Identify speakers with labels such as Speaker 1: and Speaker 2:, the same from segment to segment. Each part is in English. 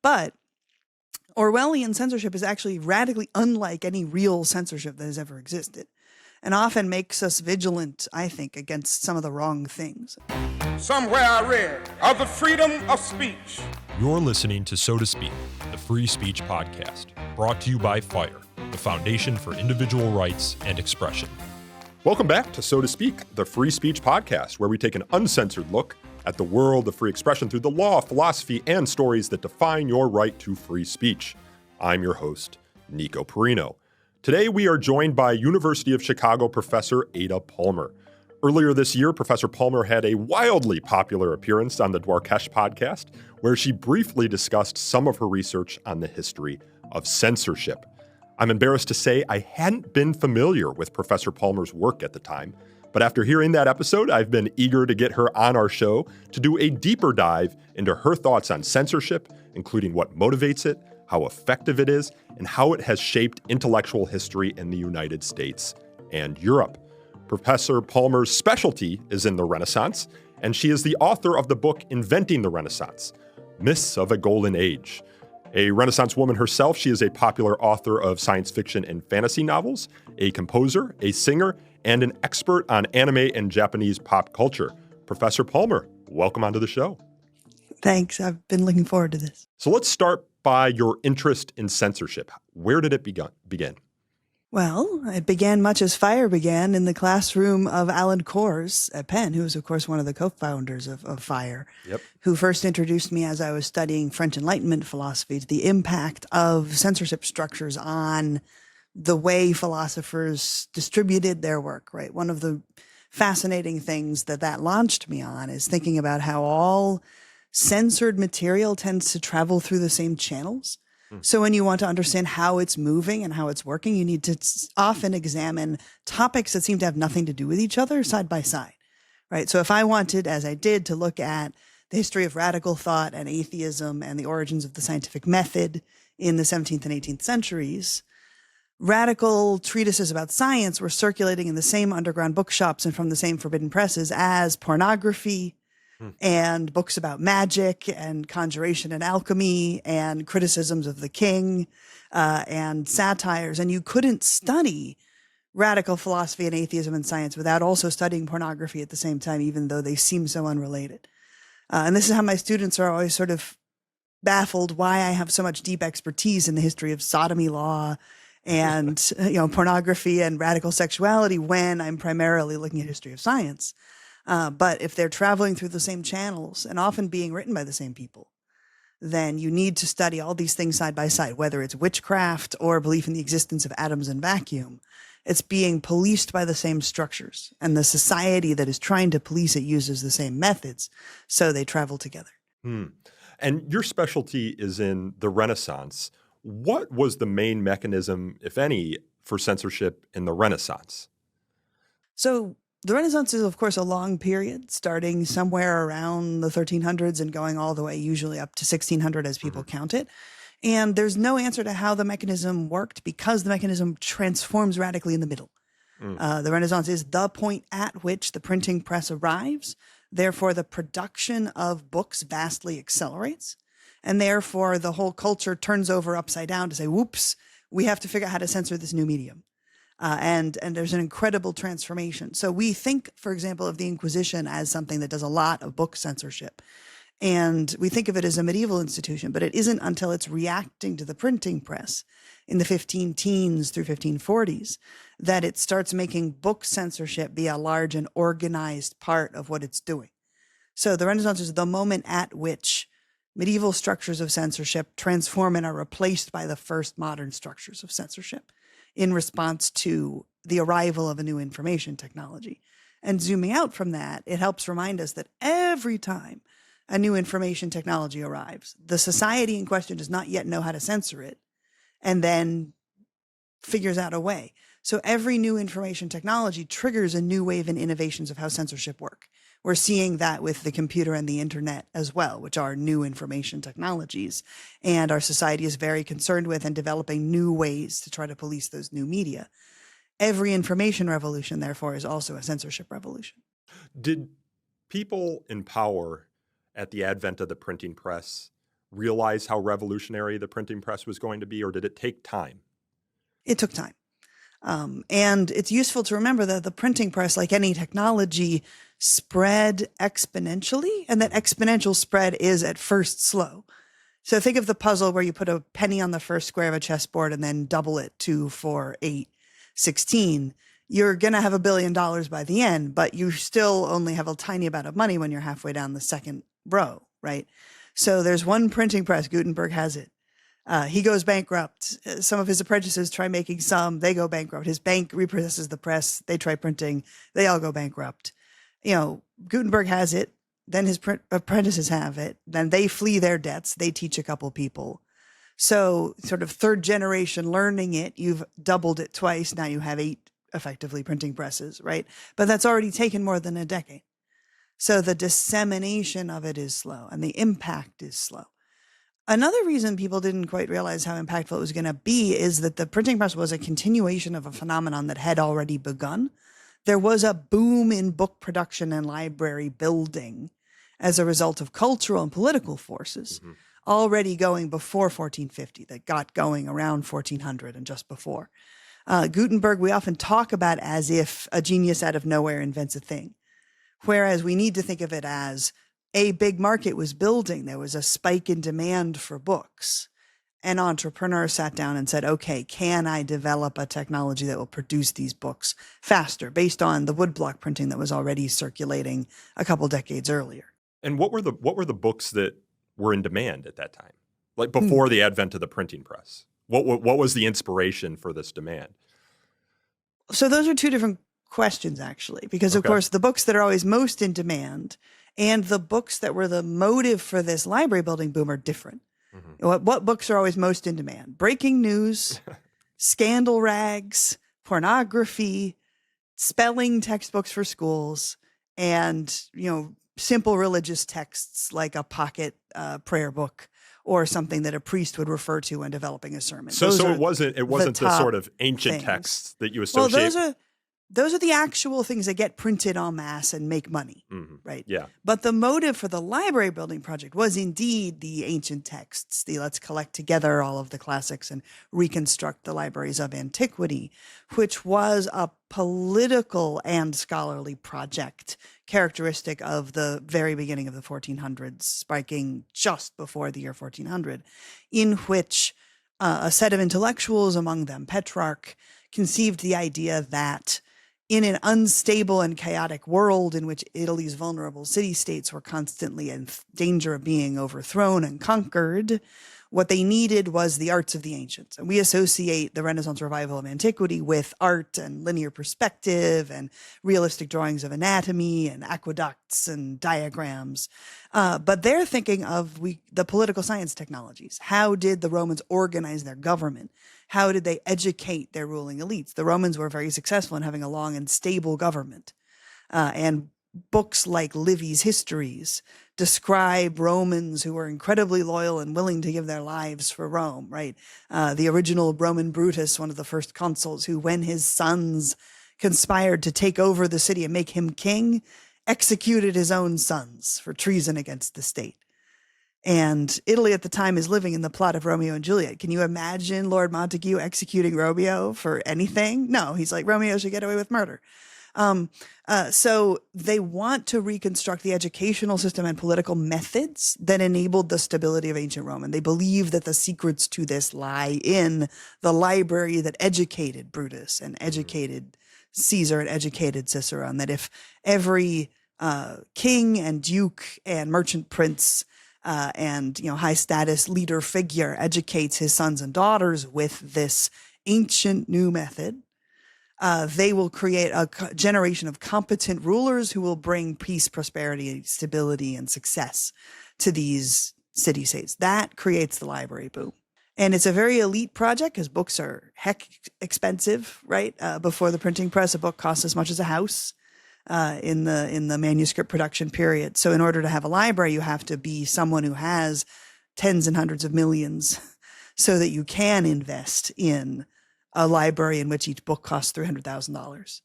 Speaker 1: But Orwellian censorship is actually radically unlike any real censorship that has ever existed, and often makes us vigilant, I think, against some of the wrong things.
Speaker 2: Somewhere I read of the freedom of speech.
Speaker 3: You're listening to So to Speak, the free speech podcast, brought to you by FIRE, the Foundation for Individual Rights and Expression.
Speaker 4: Welcome back to So to Speak, the free speech podcast, where we take an uncensored look at the world of free expression through the law, philosophy, and stories that define your right to free speech. I'm your host, Nico. Today, we are joined by University of Chicago professor Ada Palmer. Earlier this year, Professor Palmer had a wildly popular appearance on the Dwarkesh podcast, where she briefly discussed some of her research on the history of censorship. I'm embarrassed to say I hadn't been familiar with Professor Palmer's work at the time, but after hearing that episode, I've been eager to get her on our show to do a deeper dive into her thoughts on censorship, including what motivates it, how effective it is, and how it has shaped intellectual history in the United States and Europe. Professor Palmer's specialty is in the Renaissance, and she is the author of the book Inventing the Renaissance, Myths of a Golden Age. A Renaissance woman herself, she is a popular author of science fiction and fantasy novels, a composer, a singer, and an expert on anime and Japanese pop culture. Professor Palmer, welcome onto the show.
Speaker 1: Thanks. I've been looking forward to this.
Speaker 4: So let's start by your interest in censorship. Where did it begin?
Speaker 1: Well, it began much as FIRE began in the classroom of Alan Kors at Penn, who was, of course, one of the co-founders of FIRE, who first introduced me as I was studying French Enlightenment philosophy to the impact of censorship structures on the way philosophers distributed their work, right? One of the fascinating things that launched me on is thinking about how all censored material tends to travel through the same channels. So when you want to understand how it's moving and how it's working, you need to often examine topics that seem to have nothing to do with each other side by side, right? So if I wanted, as I did, to look at the history of radical thought and atheism and the origins of the scientific method in the 17th and 18th centuries, radical treatises about science were circulating in the same underground bookshops and from the same forbidden presses as pornography, and books about magic and conjuration and alchemy and criticisms of the king and satires. And you couldn't study radical philosophy and atheism and science without also studying pornography at the same time, even though they seem so unrelated. And this is how my students are always sort of baffled why I have so much deep expertise in the history of sodomy law and pornography and radical sexuality when I'm primarily looking at history of science. But if they're traveling through the same channels and often being written by the same people, then you need to study all these things side by side, whether it's witchcraft or belief in the existence of atoms and vacuum. It's being policed by the same structures, and the society that is trying to police it uses the same methods, so they travel together.
Speaker 4: And your specialty is in the Renaissance. What was the main mechanism, if any, for censorship in the Renaissance?
Speaker 1: So the Renaissance is, of course, a long period, starting somewhere around the 1300s and going all the way usually up to 1600 as people count it. And there's no answer to how the mechanism worked because the mechanism transforms radically in the middle. The Renaissance is the point at which the printing press arrives. Therefore, the production of books vastly accelerates. And therefore, the whole culture turns over upside down to say, whoops, we have to figure out how to censor this new medium. And there's an incredible transformation. So we think, for example, of the Inquisition as something that does a lot of book censorship. And we think of it as a medieval institution, but it isn't until it's reacting to the printing press in the 15 teens through 1540s that it starts making book censorship be a large and organized part of what it's doing. So the Renaissance is the moment at which medieval structures of censorship transform and are replaced by the first modern structures of censorship in response to the arrival of a new information technology. And zooming out from that, it helps remind us that every time a new information technology arrives, the society in question does not yet know how to censor it and then figures out a way. So every new information technology triggers a new wave in innovations of how censorship work. We're seeing that with the computer and the internet as well, which are new information technologies. And our society is very concerned with and developing new ways to try to police those new media. Every information revolution, therefore, is also a censorship revolution.
Speaker 4: Did people in power at the advent of the printing press realize how revolutionary the printing press was going to be, or did it take time?
Speaker 1: It took time. And it's useful to remember that the printing press, like any technology, spread exponentially, and that exponential spread is at first slow. So think of the puzzle where you put a penny on the first square of a chessboard and then double it, 2, 4, 8, 16. You're going to have $1 billion by the end, but you still only have a tiny amount of money when you're halfway down the second row, right? So there's one printing press. Gutenberg has it. He goes bankrupt. Some of his apprentices try making some. They go bankrupt. His bank repossesses the press. They try printing. They all go bankrupt. Gutenberg has it. Then his apprentices have it. Then they flee their debts. They teach a couple people. So sort of third generation learning it, you've doubled it twice. Now you have 8 effectively printing presses, right? But that's already taken more than a decade. So the dissemination of it is slow and the impact is slow. Another reason people didn't quite realize how impactful it was going to be is that the printing press was a continuation of a phenomenon that had already begun. There was a boom in book production and library building as a result of cultural and political forces already going before 1450, that got going around 1400 and just before. Gutenberg, we often talk about as if a genius out of nowhere invents a thing, whereas we need to think of it as a big market was building. There was a spike in demand for books. An entrepreneur sat down and said, okay, can I develop a technology that will produce these books faster based on the woodblock printing that was already circulating a couple decades earlier?
Speaker 4: And what were the books that were in demand at that time? Like before the advent of the printing press? What was the inspiration for this demand?
Speaker 1: So those are two different questions, actually, because of course the books that are always most in demand and the books that were the motive for this library building boom are different. What books are always most in demand? Breaking news, scandal rags, pornography, spelling textbooks for schools, and, simple religious texts like a pocket prayer book or something that a priest would refer to when developing a sermon.
Speaker 4: So it wasn't the sort of ancient texts that you associate.
Speaker 1: Well, those are the actual things that get printed en masse and make money, right?
Speaker 4: Yeah.
Speaker 1: But the motive for the library building project was indeed the ancient texts, let's collect together all of the classics and reconstruct the libraries of antiquity, which was a political and scholarly project characteristic of the very beginning of the 1400s, spiking just before the year 1400, in which a set of intellectuals, among them Petrarch, conceived the idea that in an unstable and chaotic world in which Italy's vulnerable city-states were constantly in danger of being overthrown and conquered, what they needed was the arts of the ancients. And we associate the Renaissance revival of antiquity with art and linear perspective and realistic drawings of anatomy and aqueducts and diagrams. But they're thinking of the political science technologies. How did the Romans organize their government? How did they educate their ruling elites? The Romans were very successful in having a long and stable government. And books like Livy's Histories describe Romans who were incredibly loyal and willing to give their lives for Rome, right? The original Roman Brutus, one of the first consuls, who when his sons conspired to take over the city and make him king, executed his own sons for treason against the state. And Italy at the time is living in the plot of Romeo and Juliet. Can you imagine Lord Montague executing Romeo for anything? No, he's like, Romeo should get away with murder. So they want to reconstruct the educational system and political methods that enabled the stability of ancient Rome. And they believe that the secrets to this lie in the library that educated Brutus and educated Caesar and educated Cicero. And that if every king and duke and merchant prince and high status leader figure educates his sons and daughters with this ancient new method, they will create a generation of competent rulers who will bring peace, prosperity, stability, and success to these city-states. That creates the library boom. And it's a very elite project because books are heck expensive, right? Before the printing press, a book costs as much as a house in the manuscript production period. So in order to have a library, you have to be someone who has tens and hundreds of millions so that you can invest in a library in which each book costs $300,000.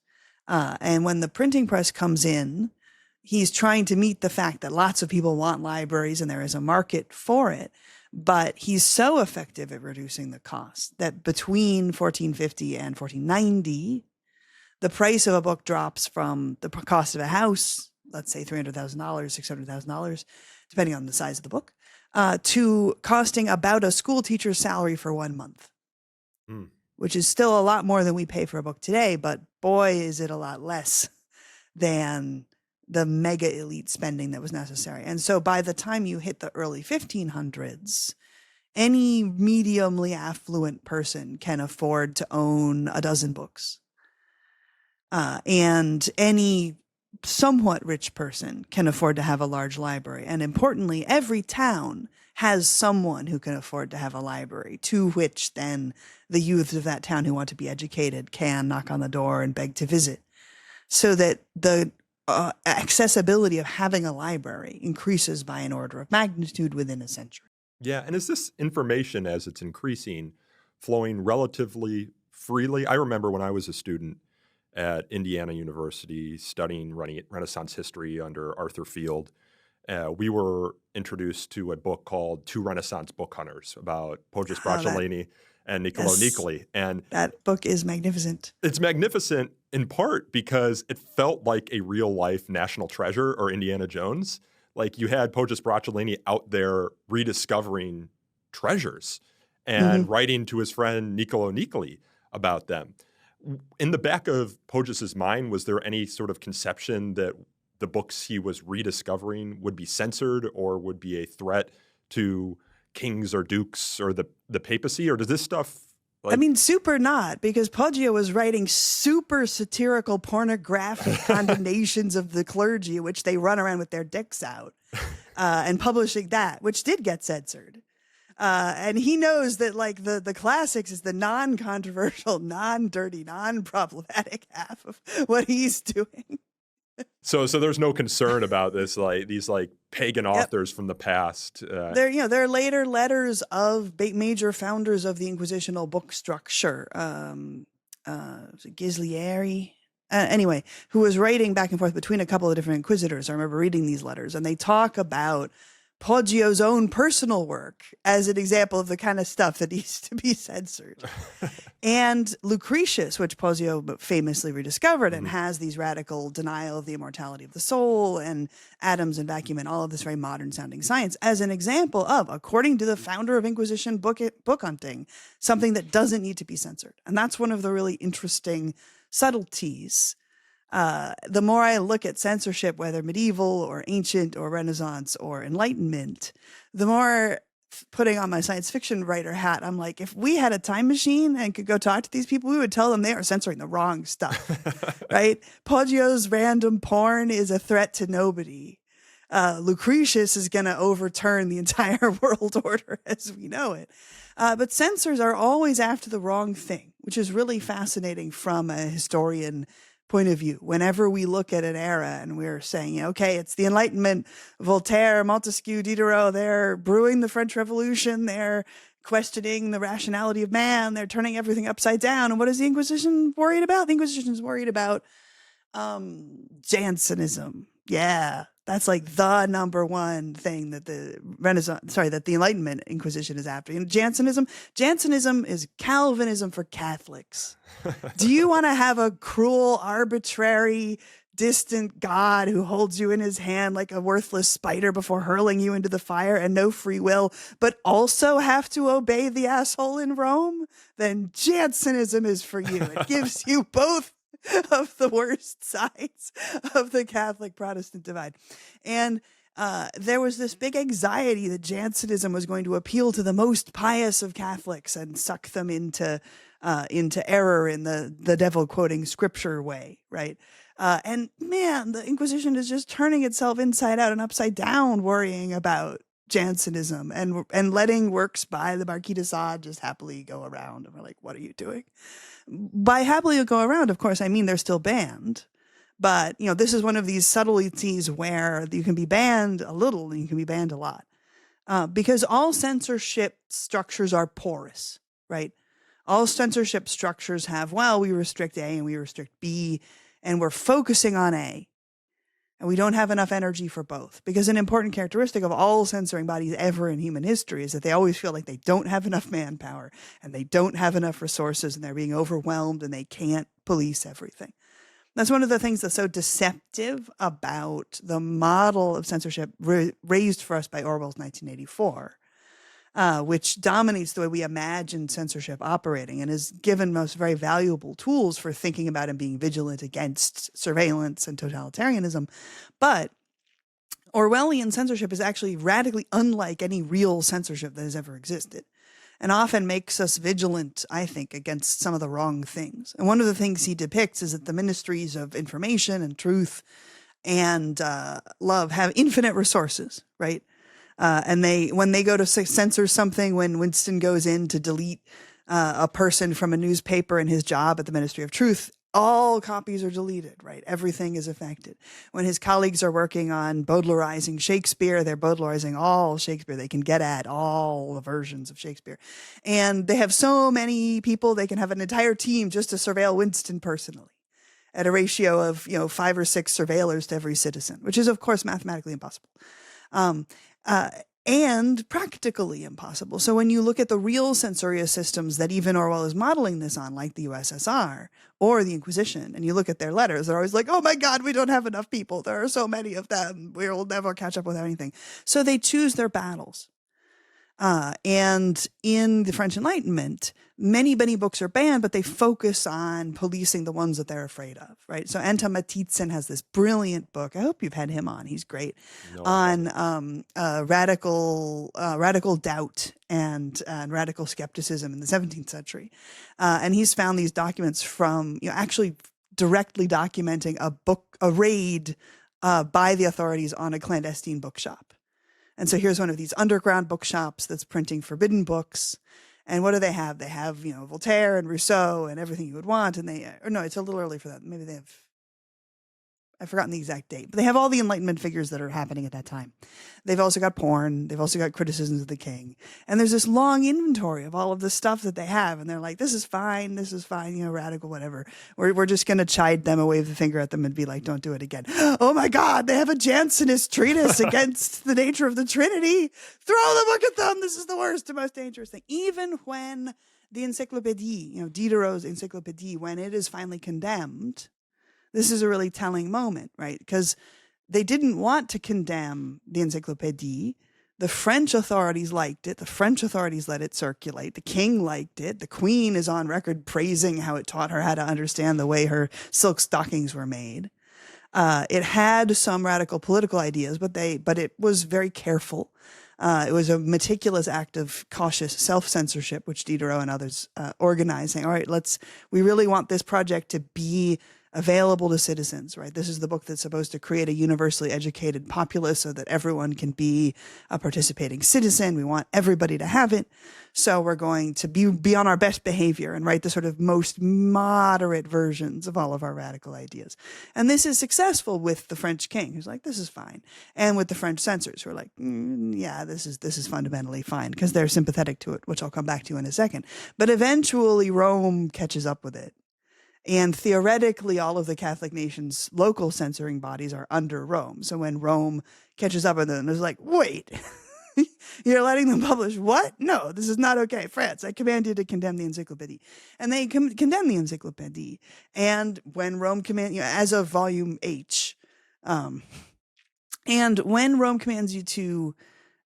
Speaker 1: And when the printing press comes in, he's trying to meet the fact that lots of people want libraries and there is a market for it. But he's so effective at reducing the cost that between 1450 and 1490, the price of a book drops from the cost of a house, let's say $300,000, $600,000, depending on the size of the book, to costing about a school teacher's salary for 1 month, which is still a lot more than we pay for a book today. But boy, is it a lot less than the mega elite spending that was necessary. And so by the time you hit the early 1500s, any mediumly affluent person can afford to own a dozen books. And any somewhat rich person can afford to have a large library. And importantly, every town has someone who can afford to have a library, to which then the youths of that town who want to be educated can knock on the door and beg to visit. So that the accessibility of having a library increases by an order of magnitude within a century.
Speaker 4: Yeah, and is this information, as it's increasing, flowing relatively freely? I remember when I was a student at Indiana University studying Renaissance history under Arthur Field, we were introduced to a book called Two Renaissance Book Hunters about Poggius Bracciolini and Niccolo Nicoli. And
Speaker 1: that book is magnificent.
Speaker 4: It's magnificent in part because it felt like a real-life national treasure or Indiana Jones. Like you had Poggius Bracciolini out there rediscovering treasures and writing to his friend Niccolo Nicoli about them. In the back of Poggius's mind, was there any sort of conception that the books he was rediscovering would be censored or would be a threat to kings or dukes or the papacy? Or does this stuff...
Speaker 1: super not, because Poggio was writing super satirical, pornographic condemnations of the clergy, which they run around with their dicks out, and publishing that, which did get censored. And he knows that the classics is the non-controversial, non-dirty, non-problematic half of what he's doing.
Speaker 4: So there's no concern about this, these pagan authors from the past.
Speaker 1: They're later letters of major founders of the Inquisitional book structure. Ghislieri, anyway, who was writing back and forth between a couple of different inquisitors. I remember reading these letters, and they talk about Poggio's own personal work as an example of the kind of stuff that needs to be censored. And Lucretius, which Poggio famously rediscovered and has these radical denial of the immortality of the soul and atoms and vacuum and all of this very modern sounding science as an example of, according to the founder of Inquisition book hunting, something that doesn't need to be censored. And that's one of the really interesting subtleties. The more I look at censorship, whether medieval or ancient or Renaissance or Enlightenment, the more putting on my science fiction writer hat, I'm like, if we had a time machine and could go talk to these people, we would tell them they are censoring the wrong stuff, right? Poggio's random porn is a threat to nobody. Lucretius is going to overturn the entire world order as we know it. But censors are always after the wrong thing, which is really fascinating from a historian point of view. Whenever we look at an era and we're saying, okay, it's the Enlightenment, Voltaire, Montesquieu, Diderot, they're brewing the French Revolution, they're questioning the rationality of man, they're turning everything upside down. And what is the Inquisition worried about? The Inquisition is worried about Jansenism. Yeah, that's the number one thing that the Enlightenment Inquisition is after. And Jansenism is Calvinism for Catholics. Do you want to have a cruel, arbitrary, distant God who holds you in his hand like a worthless spider before hurling you into the fire and no free will, but also have to obey the asshole in Rome? Then Jansenism is for you. It gives you both of the worst sides of the Catholic Protestant divide. And there was this big anxiety that Jansenism was going to appeal to the most pious of Catholics and suck them into error in the devil quoting scripture way, right? And man, the Inquisition is just turning itself inside out and upside down, worrying about Jansenism and letting works by the Marquis de Sade just happily go around. And we're like, what are you doing? By happily go around, of course, I mean they're still banned. But, this is one of these subtleties where you can be banned a little and you can be banned a lot. Because all censorship structures are porous, right? All censorship structures have, we restrict A and we restrict B, and we're focusing on A. And we don't have enough energy for both, because an important characteristic of all censoring bodies ever in human history is that they always feel like they don't have enough manpower and they don't have enough resources and they're being overwhelmed and they can't police everything. That's one of the things that's so deceptive about the model of censorship raised for us by Orwell's 1984, which dominates the way we imagine censorship operating and has given us very valuable tools for thinking about and being vigilant against surveillance and totalitarianism. But Orwellian censorship is actually radically unlike any real censorship that has ever existed, and often makes us vigilant, I think, against some of the wrong things. And one of the things he depicts is that the ministries of information and truth and love have infinite resources, right? And when they go to censor something, when Winston goes in to delete a person from a newspaper in his job at the Ministry of Truth, all copies are deleted, right? Everything is affected. When his colleagues are working on Baudelairizing Shakespeare, they're Baudelairizing all Shakespeare. They can get at all the versions of Shakespeare. And they have so many people, they can have an entire team just to surveil Winston personally at a ratio of, 5 or 6 surveillors to every citizen, which is, of course, mathematically impossible. And practically impossible. So when you look at the real censorious systems that even Orwell is modeling this on, like the USSR or the Inquisition, and you look at their letters, they're always like, oh my God, we don't have enough people. There are so many of them. We'll never catch up with anything. So they choose their battles. And in the French Enlightenment, many books are banned, but they focus on policing the ones that they're afraid of, right? So Anton Mathiesen has this brilliant book. I hope you've had him on. He's great. On radical doubt and radical skepticism in the 17th century. And he's found these documents from, actually directly documenting a raid by the authorities on a clandestine bookshop. And so here's one of these underground bookshops that's printing forbidden books. And what do they have? They have, Voltaire and Rousseau and everything you would want. And it's a little early for that. Maybe they have, I've forgotten the exact date, but they have all the Enlightenment figures that are happening at that time. They've also got porn. They've also got criticisms of the king. And there's this long inventory of all of the stuff that they have. And they're like, this is fine, radical, whatever. We're just going to chide them and wave the finger at them and be like, don't do it again. Oh my God, they have a Jansenist treatise against the nature of the Trinity. Throw the book at them. This is the worst and most dangerous thing. Even when the Encyclopédie, Diderot's Encyclopédie, when it is finally condemned, this is a really telling moment, right? Because they didn't want to condemn the Encyclopédie. The French authorities liked it. The French authorities let it circulate. The king liked it. The queen is on record praising how it taught her how to understand the way her silk stockings were made. It had some radical political ideas, but it was very careful. It was a meticulous act of cautious self-censorship, which Diderot and others organized, saying, all right, we really want this project to be available to citizens, right? This is the book that's supposed to create a universally educated populace so that everyone can be a participating citizen. We want everybody to have it. So we're going to be on our best behavior and write the sort of most moderate versions of all of our radical ideas. And this is successful with the French king, who's like, this is fine. And with the French censors, who are like, yeah, this is fundamentally fine, because they're sympathetic to it, which I'll come back to in a second. But eventually Rome catches up with it. And theoretically, all of the Catholic nations' local censoring bodies are under Rome. So when Rome catches up with them, it's like, wait, you're letting them publish what? No, this is not okay. France, I command you to condemn the Encyclopédie. And they condemn the Encyclopédie. And when Rome as of volume H, and when Rome commands you to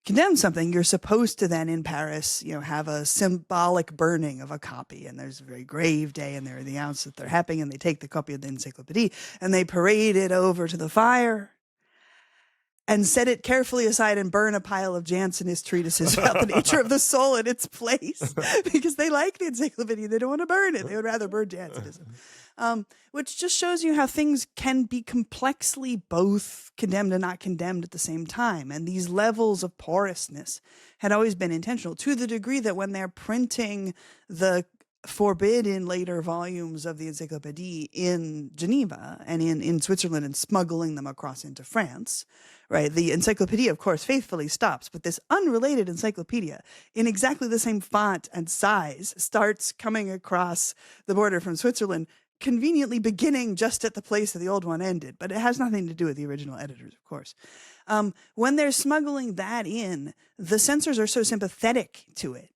Speaker 1: condemn something, you're supposed to then in Paris, have a symbolic burning of a copy. And there's a very grave day, and they announce that they're happening, and they take the copy of the Encyclopédie and they parade it over to the fire and set it carefully aside and burn a pile of Jansenist treatises about the nature of the soul in its place, because they like the Encyclopédie. They don't want to burn it. They would rather burn Jansenism. Which just shows you how things can be complexly both condemned and not condemned at the same time. And these levels of porousness had always been intentional, to the degree that when they're printing the forbidden later volumes of the Encyclopédie in Geneva and in Switzerland and smuggling them across into France, right? The Encyclopédie, of course, faithfully stops, but this unrelated encyclopedia in exactly the same font and size starts coming across the border from Switzerland conveniently beginning just at the place that the old one ended, but it has nothing to do with the original editors, of course. When they're smuggling that in, the censors are so sympathetic to it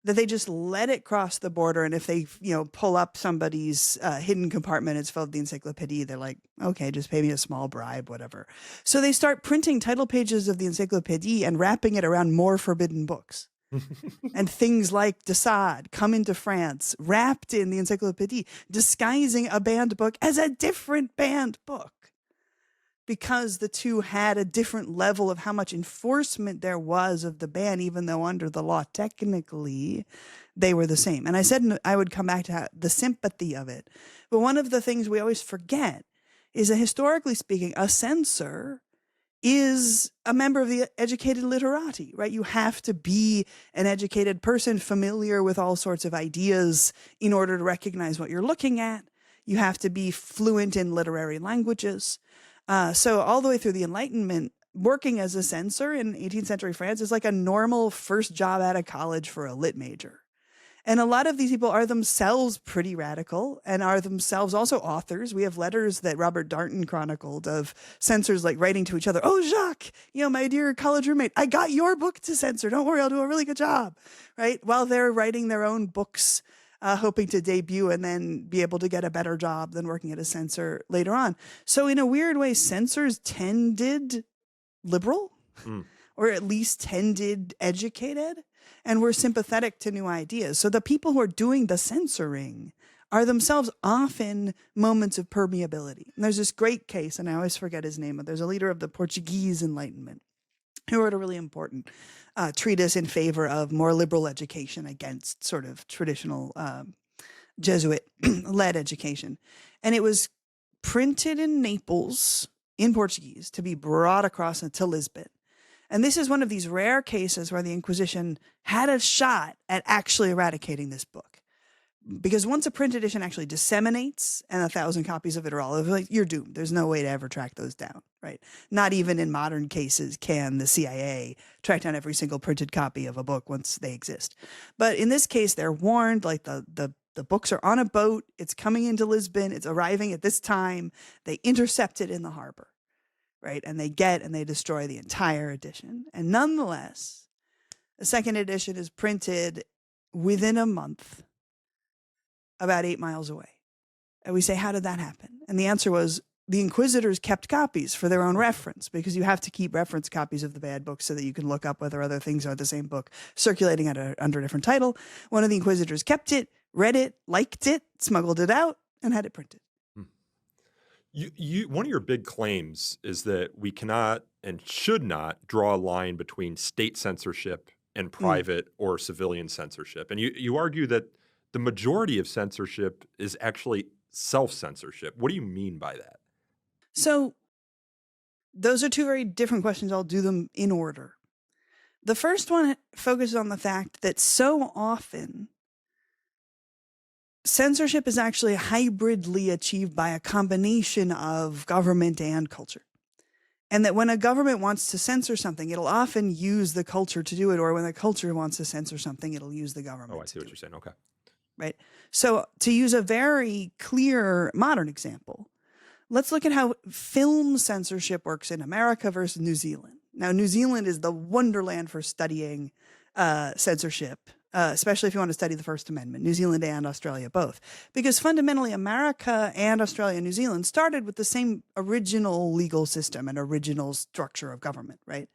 Speaker 1: that they just let it cross the border. And if they, pull up somebody's hidden compartment, it's filled with the encyclopedia, they're like, okay, just pay me a small bribe, whatever. So they start printing title pages of the encyclopedia and wrapping it around more forbidden books. And things like De Sade, Come into France, wrapped in the encyclopedia, disguising a banned book as a different banned book, because the two had a different level of how much enforcement there was of the ban, even though under the law, technically, they were the same. And I said I would come back to the sympathy of it. But one of the things we always forget is that, historically speaking, a censor is a member of the educated literati, right? You have to be an educated person, familiar with all sorts of ideas in order to recognize what you're looking at. You have to be fluent in literary languages. So all the way through the Enlightenment, working as a censor in 18th century France is like a normal first job out of college for a lit major. And a lot of these people are themselves pretty radical and are themselves also authors. We have letters that Robert Darnton chronicled of censors like writing to each other. Oh, Jacques, my dear college roommate, I got your book to censor. Don't worry, I'll do a really good job, right? While they're writing their own books, hoping to debut and then be able to get a better job than working at a censor later on. So in a weird way, censors tended liberal, or at least tended educated, and were sympathetic to new ideas. So the people who are doing the censoring are themselves often moments of permeability. And there's this great case, and I always forget his name, but there's a leader of the Portuguese Enlightenment who wrote a really important treatise in favor of more liberal education against sort of traditional Jesuit-led education. And it was printed in Naples in Portuguese to be brought across to Lisbon. And this is one of these rare cases where the Inquisition had a shot at actually eradicating this book. Because once a print edition actually disseminates and 1,000 copies of it are all, like, you're doomed. There's no way to ever track those down, right? Not even in modern cases can the CIA track down every single printed copy of a book once they exist. But in this case, they're warned, like the books are on a boat. It's coming into Lisbon. It's arriving at this time. They intercept it in the harbor. Right, and they destroy the entire edition. And nonetheless, the second edition is printed within a month, about 8 miles away. And we say, how did that happen? And the answer was, the inquisitors kept copies for their own reference, because you have to keep reference copies of the bad books so that you can look up whether other things are the same book circulating under a different title. One of the inquisitors kept it, read it, liked it, smuggled it out, and had it printed.
Speaker 4: One of your big claims is that we cannot and should not draw a line between state censorship and private or civilian censorship. And you argue that the majority of censorship is actually self-censorship. What do you mean by that?
Speaker 1: So those are two very different questions. I'll do them in order. The first one focuses on the fact that so often censorship is actually hybridly achieved by a combination of government and culture. And that when a government wants to censor something, it'll often use the culture to do it, or when the culture wants to censor something, it'll use the government.
Speaker 4: Oh, I see what you're saying. Okay.
Speaker 1: Right. So to use a very clear modern example, let's look at how film censorship works in America versus New Zealand. Now, New Zealand is the wonderland for studying censorship, especially if you want to study the First Amendment, New Zealand and Australia both. Because fundamentally, America and Australia and New Zealand started with the same original legal system and original structure of government, right?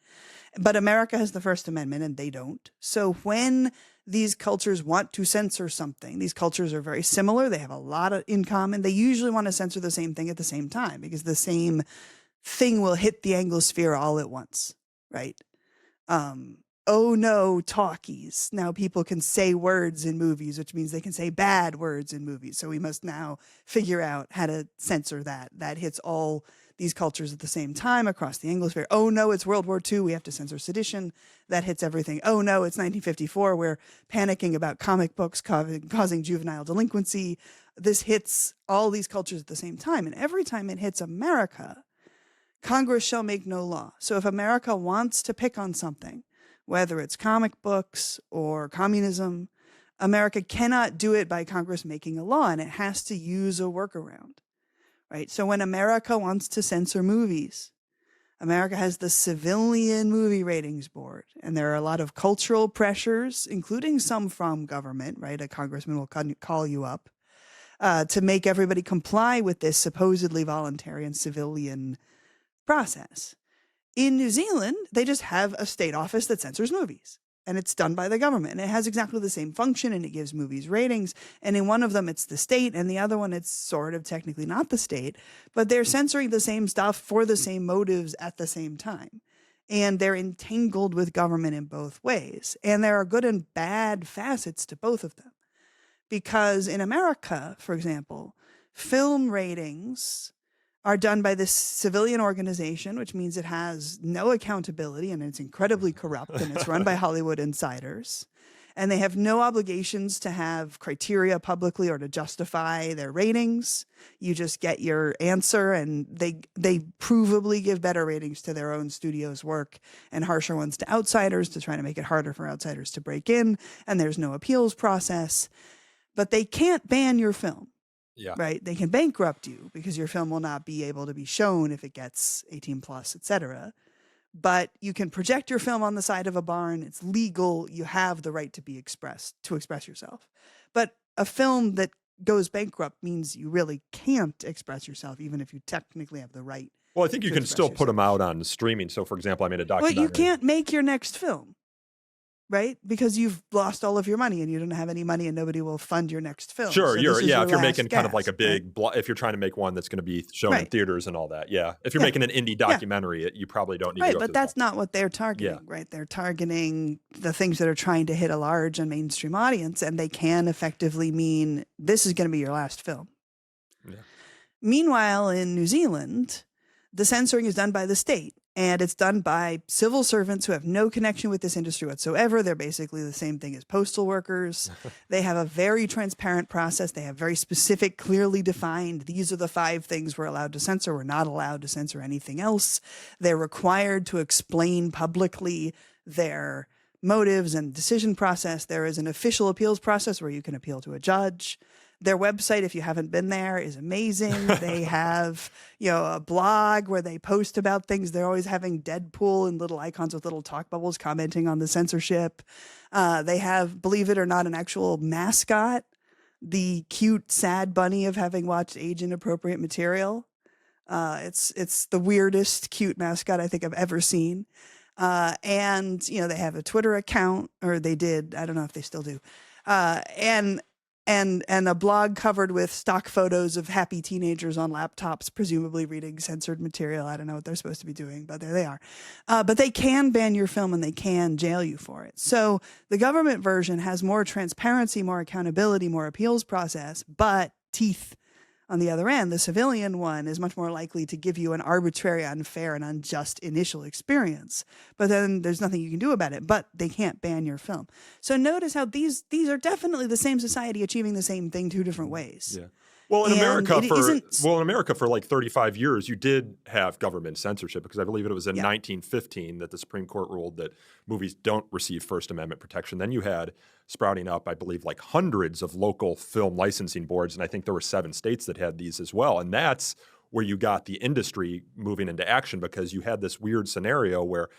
Speaker 1: But America has the First Amendment and they don't. So when these cultures want to censor something, these cultures are very similar. They have a lot in common. They usually want to censor the same thing at the same time, because the same thing will hit the Anglosphere all at once, right? Oh no, talkies. Now people can say words in movies, which means they can say bad words in movies. So we must now figure out how to censor that. That hits all these cultures at the same time across the Anglosphere. Oh no, it's World War II. We have to censor sedition. That hits everything. Oh no, it's 1954. We're panicking about comic books causing juvenile delinquency. This hits all these cultures at the same time. And every time it hits America, Congress shall make no law. So if America wants to pick on something, whether it's comic books or communism America cannot do it by Congress making a law, and it has to use a workaround, right? So when America wants to censor movies, America has the Civilian Movie Ratings Board, and there are a lot of cultural pressures, including some from government, right? A congressman will call you up to make everybody comply with this supposedly voluntary and civilian process. In New Zealand, they just have a state office that censors movies, and it's done by the government, and it has exactly the same function, and it gives movies ratings. And in one of them, it's the state, and the other one, it's sort of technically not the state, but they're censoring the same stuff for the same motives at the same time. And they're entangled with government in both ways. And there are good and bad facets to both of them. Because in America, for example, film ratings are done by this civilian organization, which means it has no accountability and it's incredibly corrupt, and it's run by Hollywood insiders. And they have no obligations to have criteria publicly or to justify their ratings. You just get your answer, and they provably give better ratings to their own studio's work and harsher ones to outsiders to try to make it harder for outsiders to break in. And there's no appeals process. But they can't ban your film.
Speaker 4: Yeah.
Speaker 1: Right. They can bankrupt you because your film will not be able to be shown if it gets 18 plus, et cetera. But you can project your film on the side of a barn. It's legal. You have the right to express yourself. But a film that goes bankrupt means you really can't express yourself, even if you technically have the right.
Speaker 4: Well, I think you can still put them out on streaming. So, for example, I made a documentary.
Speaker 1: Well, you can't make your next film. Right? Because you've lost all of your money and you don't have any money and nobody will fund your next film.
Speaker 4: Sure.
Speaker 1: So
Speaker 4: if you're making kind of like a big,
Speaker 1: right?
Speaker 4: If you're trying to make one that's going to be shown in theaters and all that. Yeah. If you're making an indie documentary, you probably don't need to go
Speaker 1: but that's not what they're targeting, right? They're targeting the things that are trying to hit a large and mainstream audience, and they can effectively mean this is going to be your last film. Yeah. Meanwhile, in New Zealand, the censoring is done by the state. And it's done by civil servants who have no connection with this industry whatsoever. They're basically the same thing as postal workers. They have a very transparent process. They have very specific, clearly defined, these are the 5 things we're allowed to censor. We're not allowed to censor anything else. They're required to explain publicly their motives and decision process. There is an official appeals process where you can appeal to a judge. Their website, if you haven't been there, is amazing. They have, a blog where they post about things. They're always having Deadpool and little icons with little talk bubbles commenting on the censorship. They have, believe it or not, an actual mascot, the cute, sad bunny of having watched age-inappropriate material. It's the weirdest, cute mascot I think I've ever seen. And, they have a Twitter account, or they did. I don't know if they still do. And a blog covered with stock photos of happy teenagers on laptops, presumably reading censored material. I don't know what they're supposed to be doing, but there they are. But they can ban your film and they can jail you for it. So the government version has more transparency, more accountability, more appeals process, but teeth on the other end. The civilian one is much more likely to give you an arbitrary, unfair, and unjust initial experience. But then there's nothing you can do about it, but they can't ban your film. So notice how these are definitely the same society achieving the same thing 2 different ways.
Speaker 4: Yeah. Well, in America for like 35 years, you did have government censorship, because I believe it was in 1915 that the Supreme Court ruled that movies don't receive First Amendment protection. Then you had sprouting up, I believe, like hundreds of local film licensing boards, and I think there were 7 states that had these as well. And that's where you got the industry moving into action, because you had this weird scenario where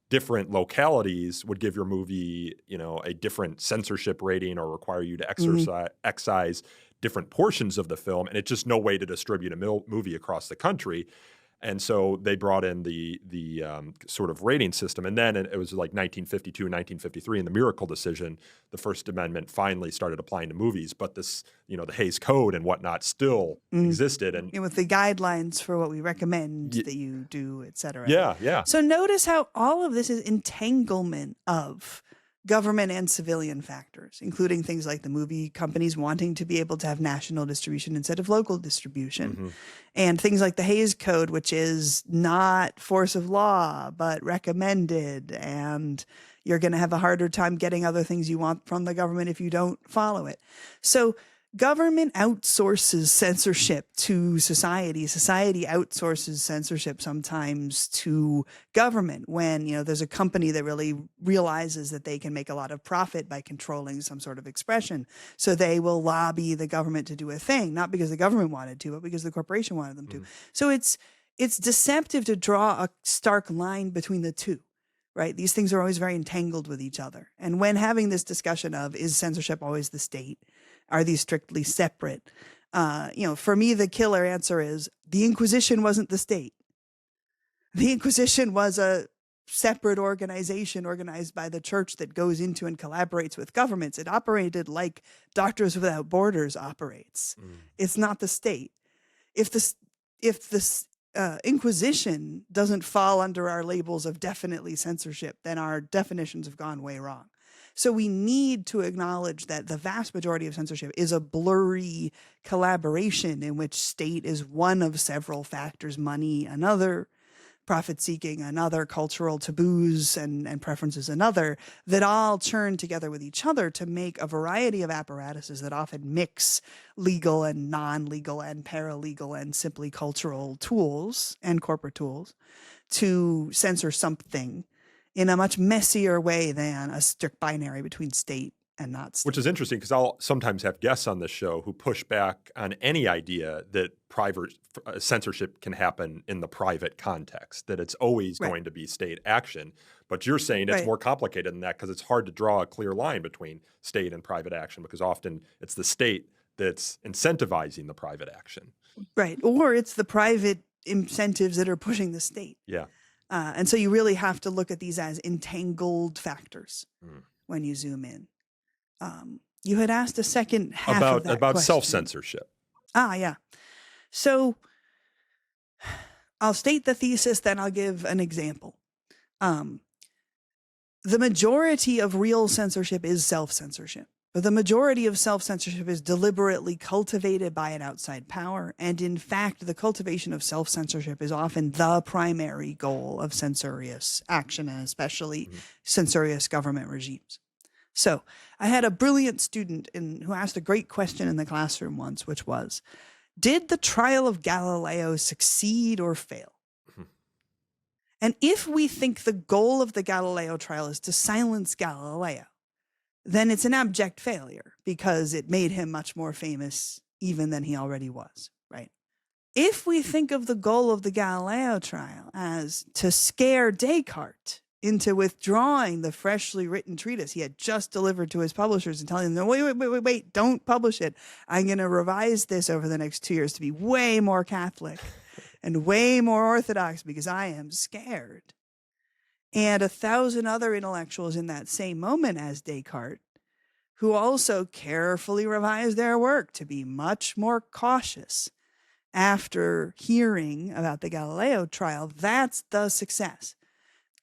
Speaker 4: different localities would give your movie, a different censorship rating or require you to excise different portions of the film, and it's just no way to distribute a movie across the country. And so they brought in the sort of rating system. And then it was like 1952 and 1953 in the Miracle decision, the First Amendment finally started applying to movies. But this, the Hays Code and whatnot still existed. And
Speaker 1: with the guidelines for what we recommend that you do, et cetera.
Speaker 4: Yeah.
Speaker 1: So notice how all of this is entanglement of government and civilian factors, including things like the movie companies wanting to be able to have national distribution instead of local distribution, and things like the Hays Code, which is not force of law, but recommended, and you're going to have a harder time getting other things you want from the government if you don't follow it. So government outsources censorship to society. Society outsources censorship sometimes to government when, there's a company that really realizes that they can make a lot of profit by controlling some sort of expression. So they will lobby the government to do a thing, not because the government wanted to, but because the corporation wanted them to. So it's deceptive to draw a stark line between the two. Right? These things are always very entangled with each other. And when having this discussion of, is censorship always the state? Are these strictly separate? For me, the killer answer is the Inquisition wasn't the state. The Inquisition was a separate organization organized by the church that goes into and collaborates with governments. It operated like Doctors Without Borders operates. It's not the state. If the Inquisition doesn't fall under our labels of definitely censorship, then our definitions have gone way wrong. So we need to acknowledge that the vast majority of censorship is a blurry collaboration in which state is one of several factors, money another, profit-seeking another, cultural taboos and preferences another, that all churn together with each other to make a variety of apparatuses that often mix legal and non-legal and paralegal and simply cultural tools and corporate tools to censor something in a much messier way than a strict binary between state and not state.
Speaker 4: Which is interesting because I'll sometimes have guests on this show who push back on any idea that private censorship can happen in the private context, that it's always going to be state action. But you're saying it's more complicated than that because it's hard to draw a clear line between state and private action because often it's the state that's incentivizing the private action.
Speaker 1: Right. Or it's the private incentives that are pushing the state.
Speaker 4: Yeah.
Speaker 1: And so you really have to look at these as entangled factors when you zoom in. You had asked a second half of that
Speaker 4: about
Speaker 1: question.
Speaker 4: self-censorship.
Speaker 1: Yeah. So I'll state the thesis, then I'll give an example. The majority of real censorship is self-censorship. But the majority of self-censorship is deliberately cultivated by an outside power. And in fact, the cultivation of self-censorship is often the primary goal of censorious action, and especially censorious government regimes. So I had a brilliant student who asked a great question in the classroom once, which was, did the trial of Galileo succeed or fail? And if we think the goal of the Galileo trial is to silence Galileo, then it's an abject failure because it made him much more famous even than he already was, right? If we think of the goal of the Galileo trial as to scare Descartes into withdrawing the freshly written treatise he had just delivered to his publishers and telling them, wait, don't publish it. I'm going to revise this over the next 2 years to be way more Catholic and way more Orthodox because I am scared. And 1,000 other intellectuals in that same moment as Descartes, who also carefully revised their work to be much more cautious after hearing about the Galileo trial. That's the success.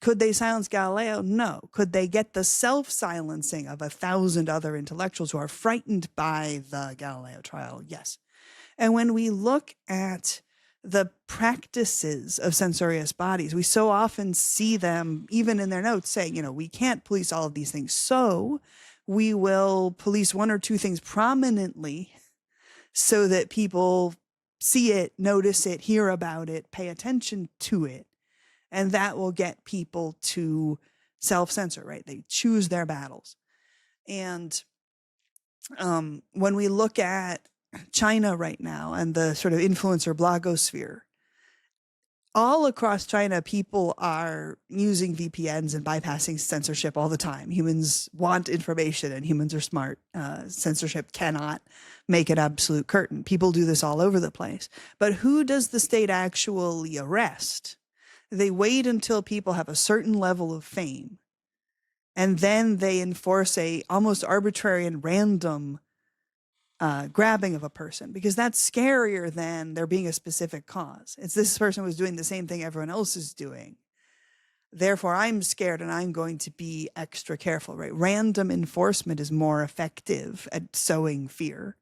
Speaker 1: Could they silence Galileo? No. Could they get the self-silencing of 1,000 other intellectuals who are frightened by the Galileo trial? Yes. And when we look at the practices of censorious bodies, we so often see them, even in their notes, saying, we can't police all of these things, so we will police one or two things prominently so that people see it, notice it, hear about it, pay attention to it, and that will get people to self-censor, right? They choose their battles. And when we look at China right now and the sort of influencer blogosphere, all across China, people are using VPNs and bypassing censorship all the time. Humans want information and humans are smart. Censorship cannot make an absolute curtain. People do this all over the place. But who does the state actually arrest? They wait until people have a certain level of fame, and then they enforce a almost arbitrary and random grabbing of a person, because that's scarier than there being a specific cause. It's this person was doing the same thing everyone else is doing. Therefore, I'm scared and I'm going to be extra careful, right? Random enforcement is more effective at sowing fear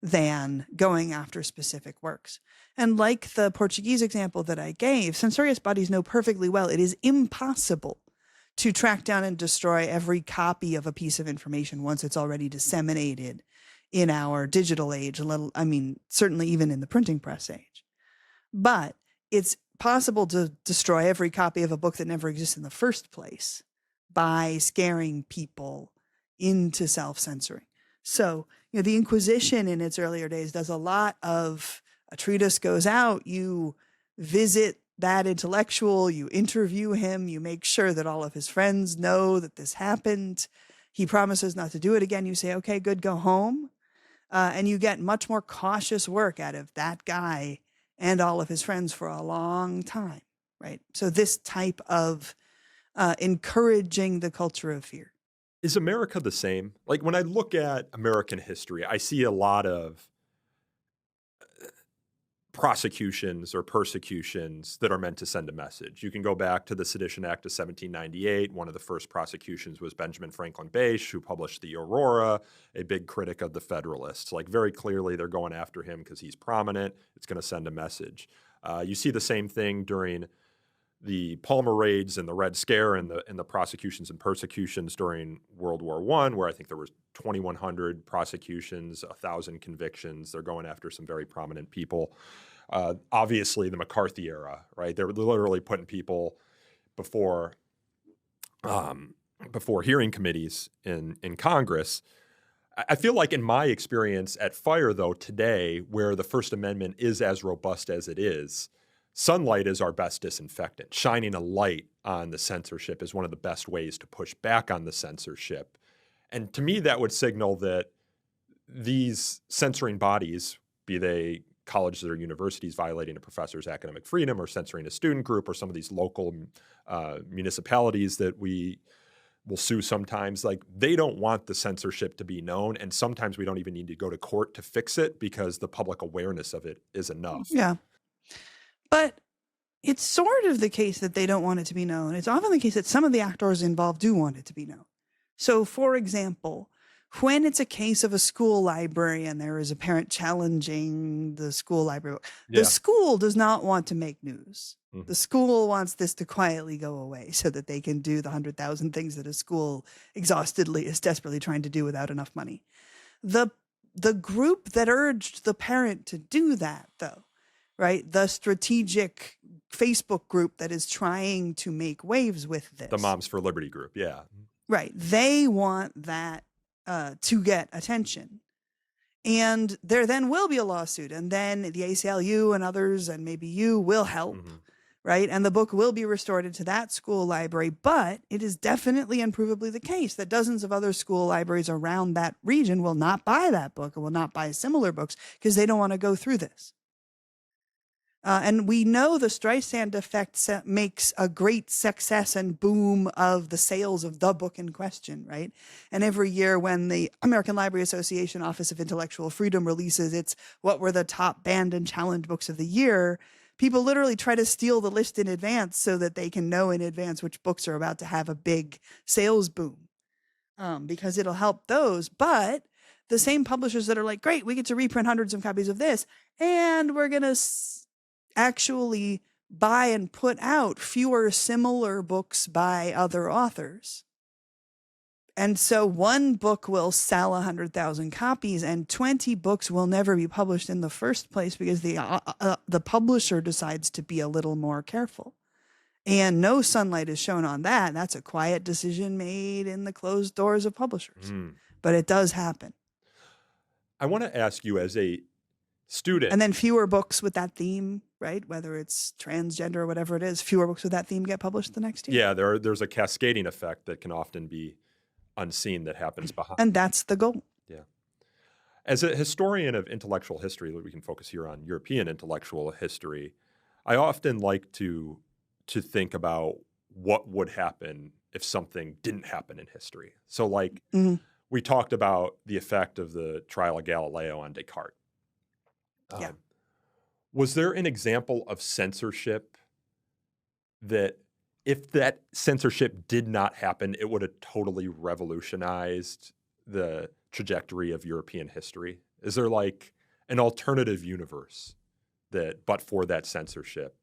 Speaker 1: than going after specific works. And like the Portuguese example that I gave, censorious bodies know perfectly well it is impossible to track down and destroy every copy of a piece of information once it's already disseminated in our digital age, certainly even in the printing press age. But it's possible to destroy every copy of a book that never exists in the first place by scaring people into self-censoring. So, the Inquisition in its earlier days does a lot of, a treatise goes out, you visit that intellectual, you interview him, you make sure that all of his friends know that this happened. He promises not to do it again. You say, okay, good, go home. And you get much more cautious work out of that guy and all of his friends for a long time, right? So this type of encouraging the culture of fear.
Speaker 4: Is America the same? Like when I look at American history, I see a lot of prosecutions or persecutions that are meant to send a message. You can go back to the Sedition Act of 1798. One of the first prosecutions was Benjamin Franklin Bache, who published the Aurora, a big critic of the Federalists. Like very clearly, they're going after him because he's prominent. It's going to send a message. You see the same thing during the Palmer raids and the Red Scare and the prosecutions and persecutions during World War I, where I think there was 2,100 prosecutions, 1,000 convictions. They're going after some very prominent people. Obviously, the McCarthy era, right? They were literally putting people before hearing committees in Congress. I feel like in my experience at FIRE, though, today, where the First Amendment is as robust as it is, sunlight is our best disinfectant. Shining a light on the censorship is one of the best ways to push back on the censorship. And to me, that would signal that these censoring bodies, be they colleges or universities violating a professor's academic freedom or censoring a student group or some of these local municipalities that we will sue sometimes, like they don't want the censorship to be known. And sometimes we don't even need to go to court to fix it because the public awareness of it is enough.
Speaker 1: Yeah. But it's sort of the case that they don't want it to be known. It's often the case that some of the actors involved do want it to be known. So, for example, when it's a case of a school library and there is a parent challenging the school library, the school does not want to make news. Mm-hmm. The school wants this to quietly go away so that they can do the 100,000 things that a school exhaustedly is desperately trying to do without enough money. The group that urged the parent to do that, though, right? The strategic Facebook group that is trying to make waves with this.
Speaker 4: The Moms for Liberty group, yeah.
Speaker 1: Right. They want that to get attention. And there then will be a lawsuit. And then the ACLU and others, and maybe you, will help, right? And the book will be restored into that school library. But it is definitely and provably the case that dozens of other school libraries around that region will not buy that book and will not buy similar books because they don't want to go through this. And we know the Streisand effect makes a great success and boom of the sales of the book in question, right? And every year when the American Library Association Office of Intellectual Freedom releases its what were the top banned and challenged books of the year, people literally try to steal the list in advance so that they can know in advance which books are about to have a big sales boom, because it'll help those. But the same publishers that are like, great, we get to reprint hundreds of copies of this, and we're going to actually buy and put out fewer similar books by other authors. And so one book will sell 100,000 copies and 20 books will never be published in the first place because the publisher decides to be a little more careful. And no sunlight is shown on that. That's a quiet decision made in the closed doors of publishers. But it does happen.
Speaker 4: I want to ask you as a student.
Speaker 1: And then fewer books with that theme, right? Whether it's transgender or whatever it is, fewer books with that theme get published the next year.
Speaker 4: Yeah, there's a cascading effect that can often be unseen that happens behind.
Speaker 1: And that's the goal.
Speaker 4: Yeah. As a historian of intellectual history, we can focus here on European intellectual history. I often like to think about what would happen if something didn't happen in history. So like we talked about the effect of the trial of Galileo on Descartes. Was there an example of censorship that if that censorship did not happen, it would have totally revolutionized the trajectory of European history? Is there like an alternative universe that, but for that censorship,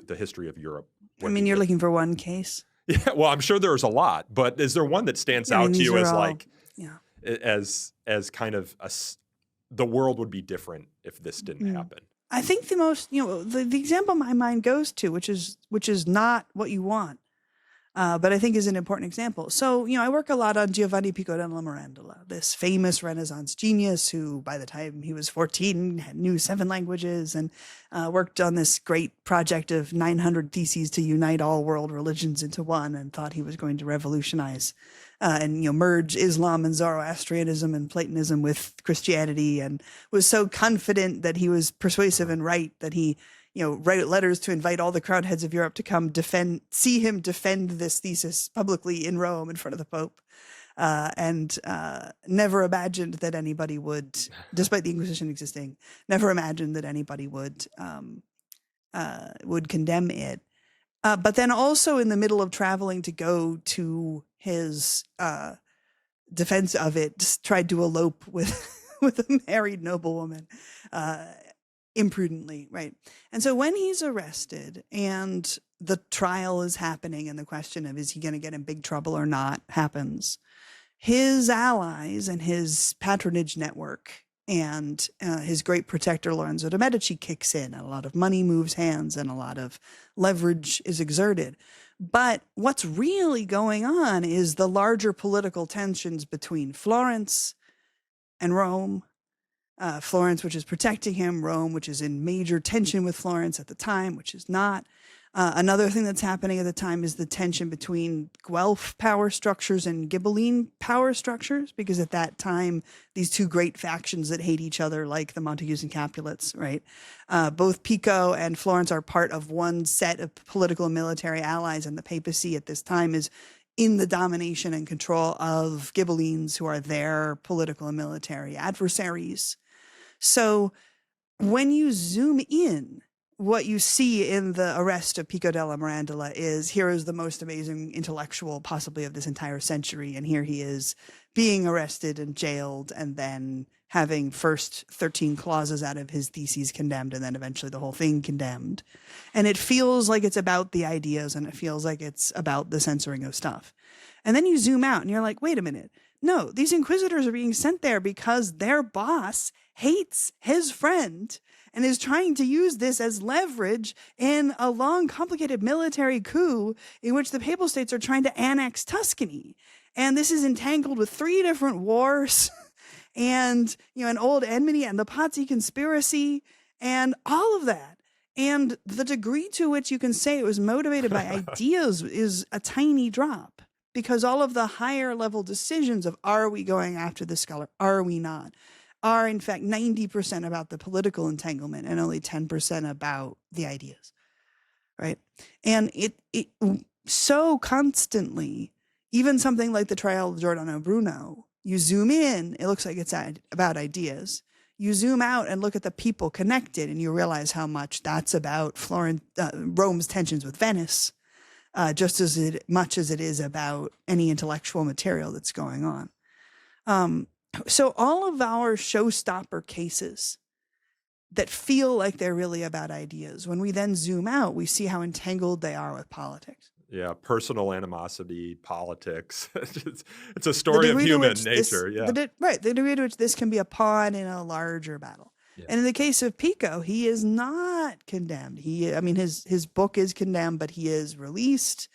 Speaker 4: the history of Europe?
Speaker 1: I mean, you're looking for one case.
Speaker 4: Yeah, well, I'm sure there's a lot, but is there one that stands out to you as like, as kind of the world would be different if this didn't happen.
Speaker 1: I think the most, the example my mind goes to, which is not what you want, but I think is an important example. So, I work a lot on Giovanni Pico della Mirandola, this famous Renaissance genius who, by the time he was 14, knew 7 languages and worked on this great project of 900 theses to unite all world religions into one, and thought he was going to revolutionize and merge Islam and Zoroastrianism and Platonism with Christianity, and was so confident that he was persuasive and right that he wrote letters to invite all the crowned heads of Europe to come see him defend this thesis publicly in Rome in front of the Pope, and never imagined that anybody would, despite the Inquisition existing, never imagined that anybody would condemn it. But then also in the middle of traveling to go to his defense of it, tried to elope with a married noblewoman, imprudently, right? And so when he's arrested and the trial is happening and the question of is he going to get in big trouble or not happens, his allies and his patronage network and his great protector Lorenzo de' Medici kicks in, and a lot of money moves hands and a lot of leverage is exerted. But what's really going on is the larger political tensions between Florence and Rome. Florence, which is protecting him, Rome, which is in major tension with Florence at the time, which is not. Another thing that's happening at the time is the tension between Guelph power structures and Ghibelline power structures, because at that time, these two great factions that hate each other, like the Montagues and Capulets, right? Both Pico and Florence are part of one set of political and military allies, and the papacy at this time is in the domination and control of Ghibellines, who are their political and military adversaries. So when you zoom in, what you see in the arrest of Pico della Mirandola is, here is the most amazing intellectual possibly of this entire century, and here he is being arrested and jailed, and then having first 13 clauses out of his theses condemned, and then eventually the whole thing condemned. And it feels like it's about the ideas, and it feels like it's about the censoring of stuff. And then you zoom out and you're like, wait a minute. No, these inquisitors are being sent there because their boss hates his friend and is trying to use this as leverage in a long, complicated military coup in which the Papal States are trying to annex Tuscany. And this is entangled with 3 different wars and, an old enmity and the Pazzi conspiracy and all of that. And the degree to which you can say it was motivated by ideas is a tiny drop, because all of the higher level decisions of, are we going after this scholar? Are we not? Are in fact 90% about the political entanglement and only 10% about the ideas, right? And it so constantly, even something like the trial of Giordano Bruno, you zoom in, it looks like it's about ideas. You zoom out and look at the people connected, and you realize how much that's about Rome's tensions with Venice, just as much as it is about any intellectual material that's going on. So all of our showstopper cases that feel like they're really about ideas, when we then zoom out, we see how entangled they are with politics.
Speaker 4: Yeah, personal animosity, politics. It's a story of human nature.
Speaker 1: The degree to which this can be a pawn in a larger battle. Yeah. And in the case of Pico, he is not condemned. His book is condemned, but he is released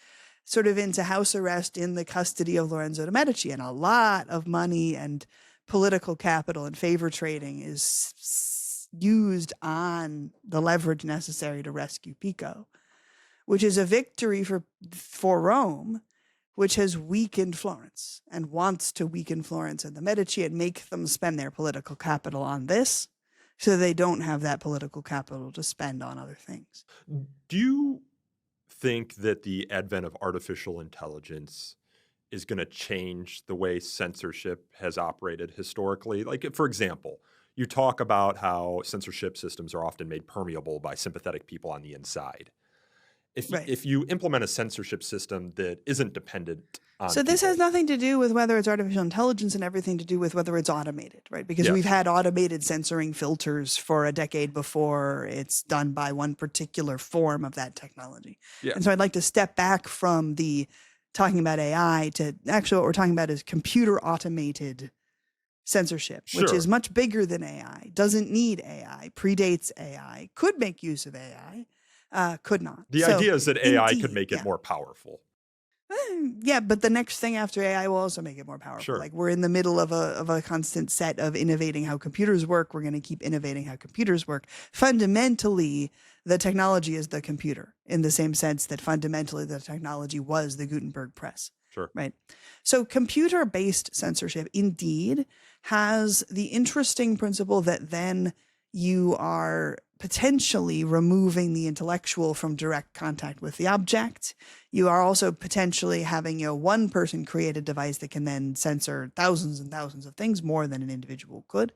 Speaker 1: sort of into house arrest in the custody of Lorenzo de' Medici, and a lot of money and political capital and favor trading is used on the leverage necessary to rescue Pico, which is a victory for Rome, which has weakened Florence and wants to weaken Florence and the Medici and make them spend their political capital on this, so they don't have that political capital to spend on other things.
Speaker 4: Do you think that the advent of artificial intelligence is going to change the way censorship has operated historically? Like, for example, you talk about how censorship systems are often made permeable by sympathetic people on the inside. If you implement a censorship system that isn't dependent on
Speaker 1: this has nothing to do with whether it's artificial intelligence and everything to do with whether it's automated, right? Because we've had automated censoring filters for a decade before it's done by one particular form of that technology. Yeah. And so I'd like to step back from talking about AI to actually what we're talking about is computer automated censorship, which is much bigger than AI, doesn't need AI, predates AI, could make use of AI, could not.
Speaker 4: The idea is that AI could make it more powerful.
Speaker 1: Yeah, but the next thing after AI will also make it more powerful.
Speaker 4: Sure.
Speaker 1: Like we're in the middle of a constant set of innovating how computers work. We're going to keep innovating how computers work. Fundamentally, the technology is the computer in the same sense that fundamentally the technology was the Gutenberg press.
Speaker 4: Sure.
Speaker 1: Right. So computer-based censorship indeed has the interesting principle that then you are potentially removing the intellectual from direct contact with the object. You are also potentially having, one person create a device that can then censor thousands and thousands of things more than an individual could.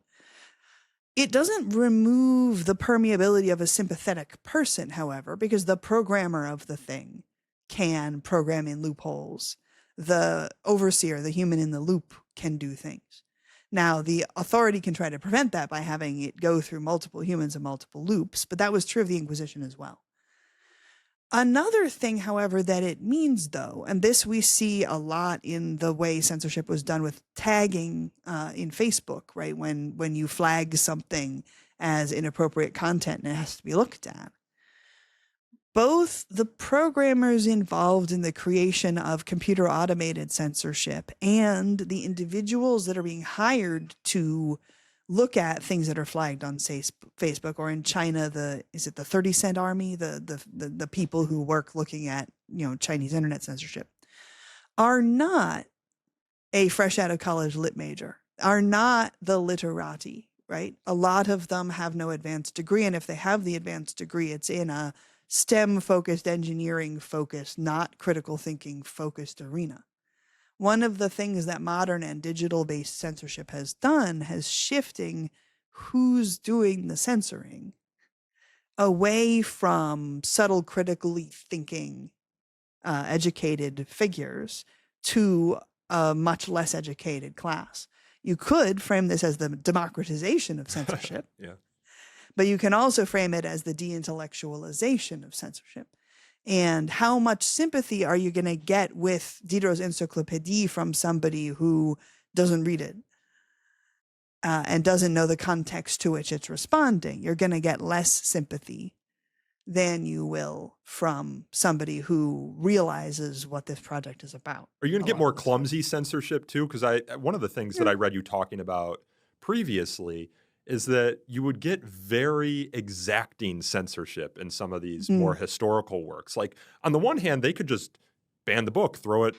Speaker 1: It doesn't remove the permeability of a sympathetic person, however, because the programmer of the thing can program in loopholes. The overseer, the human in the loop, can do things. Now, the authority can try to prevent that by having it go through multiple humans and multiple loops, but that was true of the Inquisition as well. Another thing, however, that it means, though, and this we see a lot in the way censorship was done with tagging in Facebook, right? When you flag something as inappropriate content and it has to be looked at. Both the programmers involved in the creation of computer automated censorship and the individuals that are being hired to look at things that are flagged on Facebook, or in China, is it the 30 Cent Army, the people who work looking at, Chinese internet censorship, are not a fresh out of college lit major, are not the literati, right? A lot of them have no advanced degree. And if they have the advanced degree, it's in a STEM-focused, engineering-focused, not critical thinking-focused arena. One of the things that modern and digital-based censorship has done has shifting who's doing the censoring away from subtle, critically thinking, educated figures to a much less educated class. You could frame this as the democratization of censorship.
Speaker 4: Yeah.
Speaker 1: But you can also frame it as the de-intellectualization of censorship. And how much sympathy are you going to get with Diderot's Encyclopédie from somebody who doesn't read it and doesn't know the context to which it's responding? You're going to get less sympathy than you will from somebody who realizes what this project is about.
Speaker 4: Are you going to get more clumsy censorship too? Because one of the things that I read you talking about previously is that you would get very exacting censorship in some of these more historical works. Like, on the one hand, they could just ban the book, throw it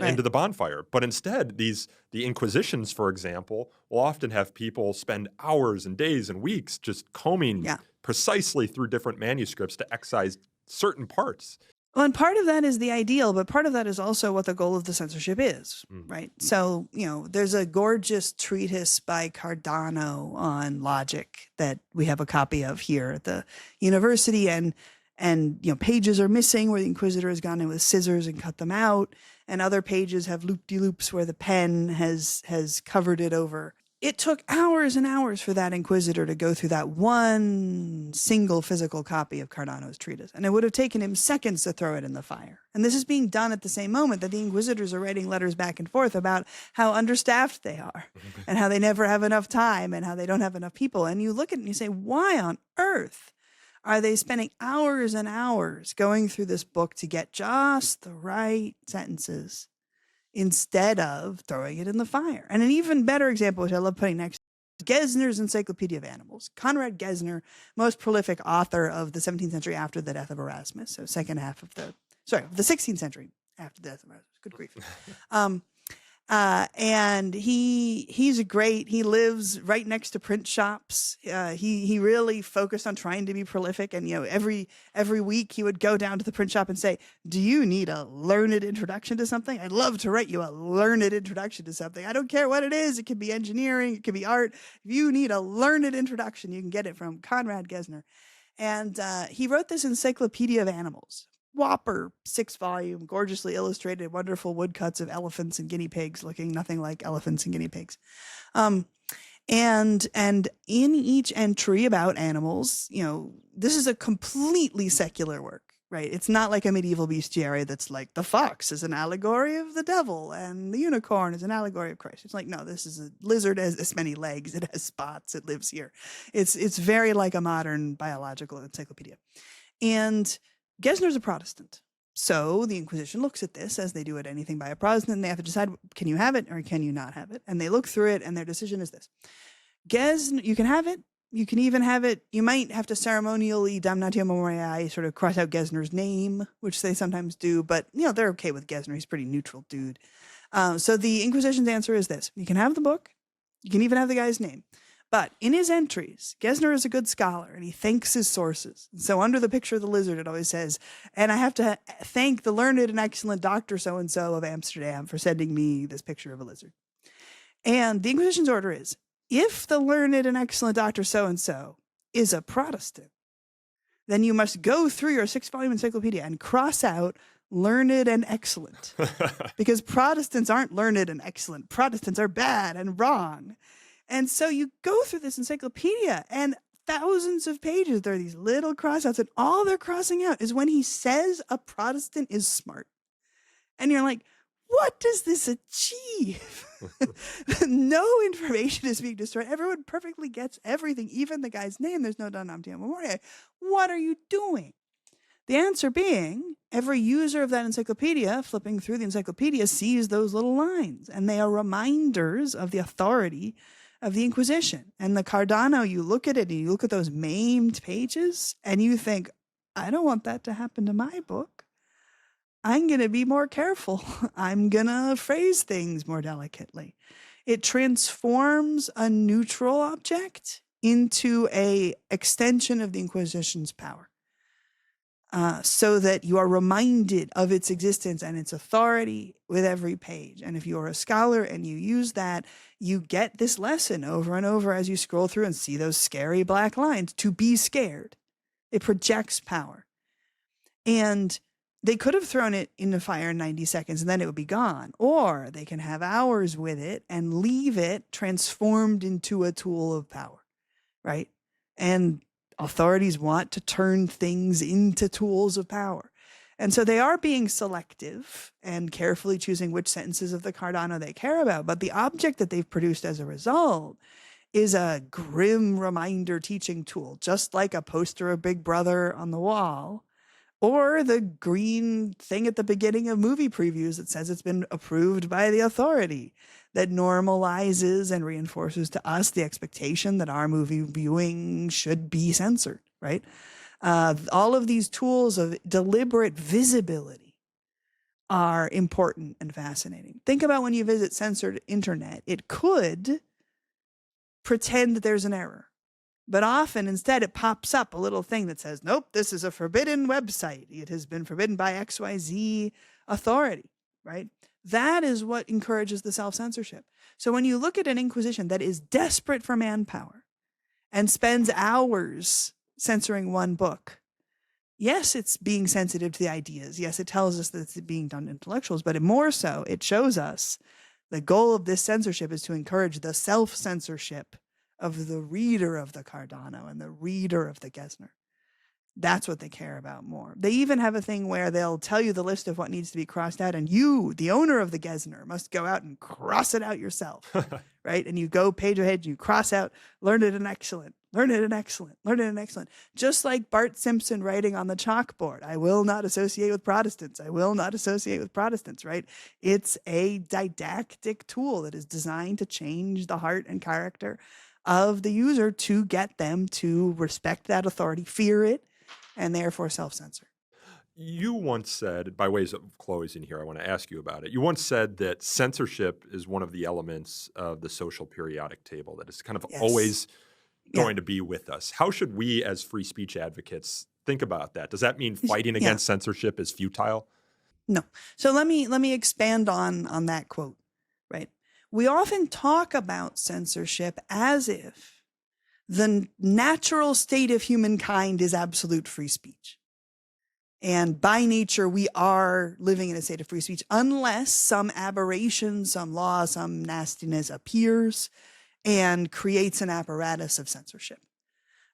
Speaker 4: into the bonfire. But instead, the Inquisitions, for example, will often have people spend hours and days and weeks just combing precisely through different manuscripts to excise certain parts.
Speaker 1: Well, and part of that is the ideal, but part of that is also what the goal of the censorship is, right? So, there's a gorgeous treatise by Cardano on logic that we have a copy of here at the university, and pages are missing where the Inquisitor has gone in with scissors and cut them out, and other pages have loop-de-loops where the pen has covered it over. It took hours and hours for that Inquisitor to go through that one single physical copy of Cardano's treatise. And it would have taken him seconds to throw it in the fire. And this is being done at the same moment that the Inquisitors are writing letters back and forth about how understaffed they are and how they never have enough time and how they don't have enough people. And you look at it and you say, why on earth are they spending hours and hours going through this book to get just the right sentences instead of throwing it in the fire? And an even better example, which I love putting next, Gesner's Encyclopedia of Animals. Conrad Gesner, most prolific author of the 17th century after the death of Erasmus, so second half of the 16th century after the death of Erasmus. Good grief. And he's great. He lives right next to print shops. He really focused on trying to be prolific. And, every week he would go down to the print shop and say, do you need a learned introduction to something? I'd love to write you a learned introduction to something. I don't care what it is. It could be engineering. It could be art. If you need a learned introduction, you can get it from Conrad Gesner. And he wrote this Encyclopedia of Animals. Whopper 6-volume, gorgeously illustrated, wonderful woodcuts of elephants and guinea pigs looking nothing like elephants and guinea pigs. And in each entry about animals, this is a completely secular work. right? It's not like a medieval bestiary that's like the fox is an allegory of the devil and the unicorn is an allegory of Christ. It's like, no, this is a lizard has this many legs, it has spots, it lives here. It's very like a modern biological encyclopedia. And Gesner's a Protestant. So the Inquisition looks at this as they do at anything by a Protestant, and they have to decide, can you have it or can you not have it? And they look through it, and their decision is this. Gesner, you can have it. You can even have it. You might have to ceremonially damnatio memoriae, sort of cross out Gesner's name, which they sometimes do. But, they're okay with Gesner. He's a pretty neutral dude. So the Inquisition's answer is this. You can have the book. You can even have the guy's name. But in his entries, Gesner is a good scholar, and he thanks his sources. So under the picture of the lizard, it always says, and I have to thank the learned and excellent Dr. So-and-so of Amsterdam for sending me this picture of a lizard. And the Inquisition's order is, if the learned and excellent Dr. So-and-so is a Protestant, then you must go through your 6-volume encyclopedia and cross out learned and excellent. Because Protestants aren't learned and excellent. Protestants are bad and wrong. And so you go through this encyclopedia and thousands of pages, there are these little crossouts, and all they're crossing out is when he says a Protestant is smart. And you're like, what does this achieve? No information is being destroyed. Everyone perfectly gets everything, even the guy's name. There's no damnatio memoriae. What are you doing? The answer being, every user of that encyclopedia, flipping through the encyclopedia, sees those little lines, and they are reminders of the authority of the Inquisition. And the Cardano, you look at it and you look at those maimed pages, and you think, I don't want that to happen to my book. I'm going to be more careful. I'm going to phrase things more delicately. It transforms a neutral object into a extension of the Inquisition's power, so that you are reminded of its existence and its authority with every page. And if you're a scholar and you use that, you get this lesson over and over as you scroll through and see those scary black lines, to be scared. It projects power. And they could have thrown it in the fire in 90 seconds and then it would be gone. Or they can have hours with it and leave it transformed into a tool of power, right? And authorities want to turn things into tools of power. And so they are being selective and carefully choosing which sentences of the Cardano they care about. But the object that they've produced as a result is a grim reminder teaching tool, just like a poster of Big Brother on the wall, or the green thing at the beginning of movie previews that says it's been approved by the authority, that normalizes and reinforces to us the expectation that our movie viewing should be censored, right? All of these tools of deliberate visibility are important and fascinating. Think about when you visit censored internet. It could pretend that there's an error. But often, instead, it pops up a little thing that says, nope, this is a forbidden website. It has been forbidden by XYZ authority, right? That is what encourages the self-censorship. So when you look at an Inquisition that is desperate for manpower and spends hours censoring one book, yes, it's being sensitive to the ideas. Yes, it tells us that it's being done to intellectuals, but more so, it shows us the goal of this censorship is to encourage the self-censorship of the reader of the Cardano and the reader of the Gesner. That's what they care about more. They even have a thing where they'll tell you the list of what needs to be crossed out, and you, the owner of the Gesner, must go out and cross it out yourself, right? And you go page ahead, you cross out, learned and excellent, learned and excellent, learned and excellent. Just like Bart Simpson writing on the chalkboard, I will not associate with Protestants. I will not associate with Protestants, right? It's a didactic tool that is designed to change the heart and character of the user to get them to respect that authority, fear it, and therefore self-censor.
Speaker 4: You once said, by ways of closing here, I want to ask you about it. You once said that censorship is one of the elements of the social periodic table, that it's kind of always going to be with us. How should we as free speech advocates think about that? Does that mean fighting against censorship is futile?
Speaker 1: No. So let me expand on that quote, right? We often talk about censorship as if the natural state of humankind is absolute free speech. And by nature, we are living in a state of free speech unless some aberration, some law, some nastiness appears and creates an apparatus of censorship.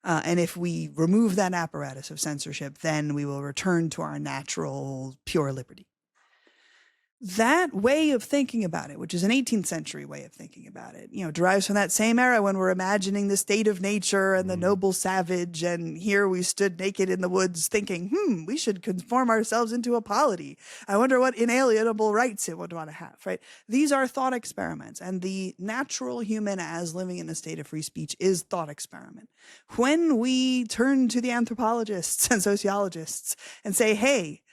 Speaker 1: And if we remove that apparatus of censorship, then we will return to our natural, pure liberty. That way of thinking about it, which is an 18th century way of thinking about it, derives from that same era when we're imagining the state of nature and the noble savage. And here we stood naked in the woods thinking, we should conform ourselves into a polity. I wonder what inalienable rights it would want to have, right? These are thought experiments. And the natural human as living in a state of free speech is thought experiment. When we turn to the anthropologists and sociologists and say, hey,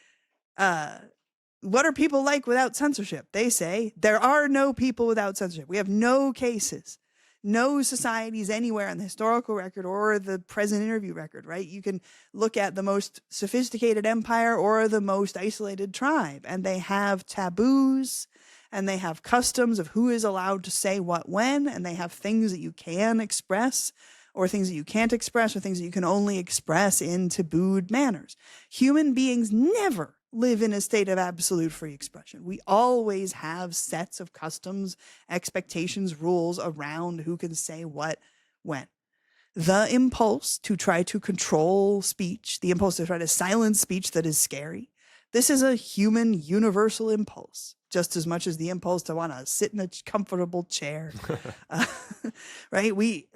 Speaker 1: what are people like without censorship? They say there are no people without censorship. We have no cases, no societies anywhere in the historical record or the present interview record, right? You can look at the most sophisticated empire or the most isolated tribe, and they have taboos and they have customs of who is allowed to say what when, and they have things that you can express or things that you can't express or things that you can only express in tabooed manners. Human beings never live in a state of absolute free expression. We always have sets of customs, expectations, rules around who can say what, when. The impulse to try to control speech, the impulse to try to silence speech that is scary, this is a human universal impulse, just as much as the impulse to want to sit in a comfortable chair, right? We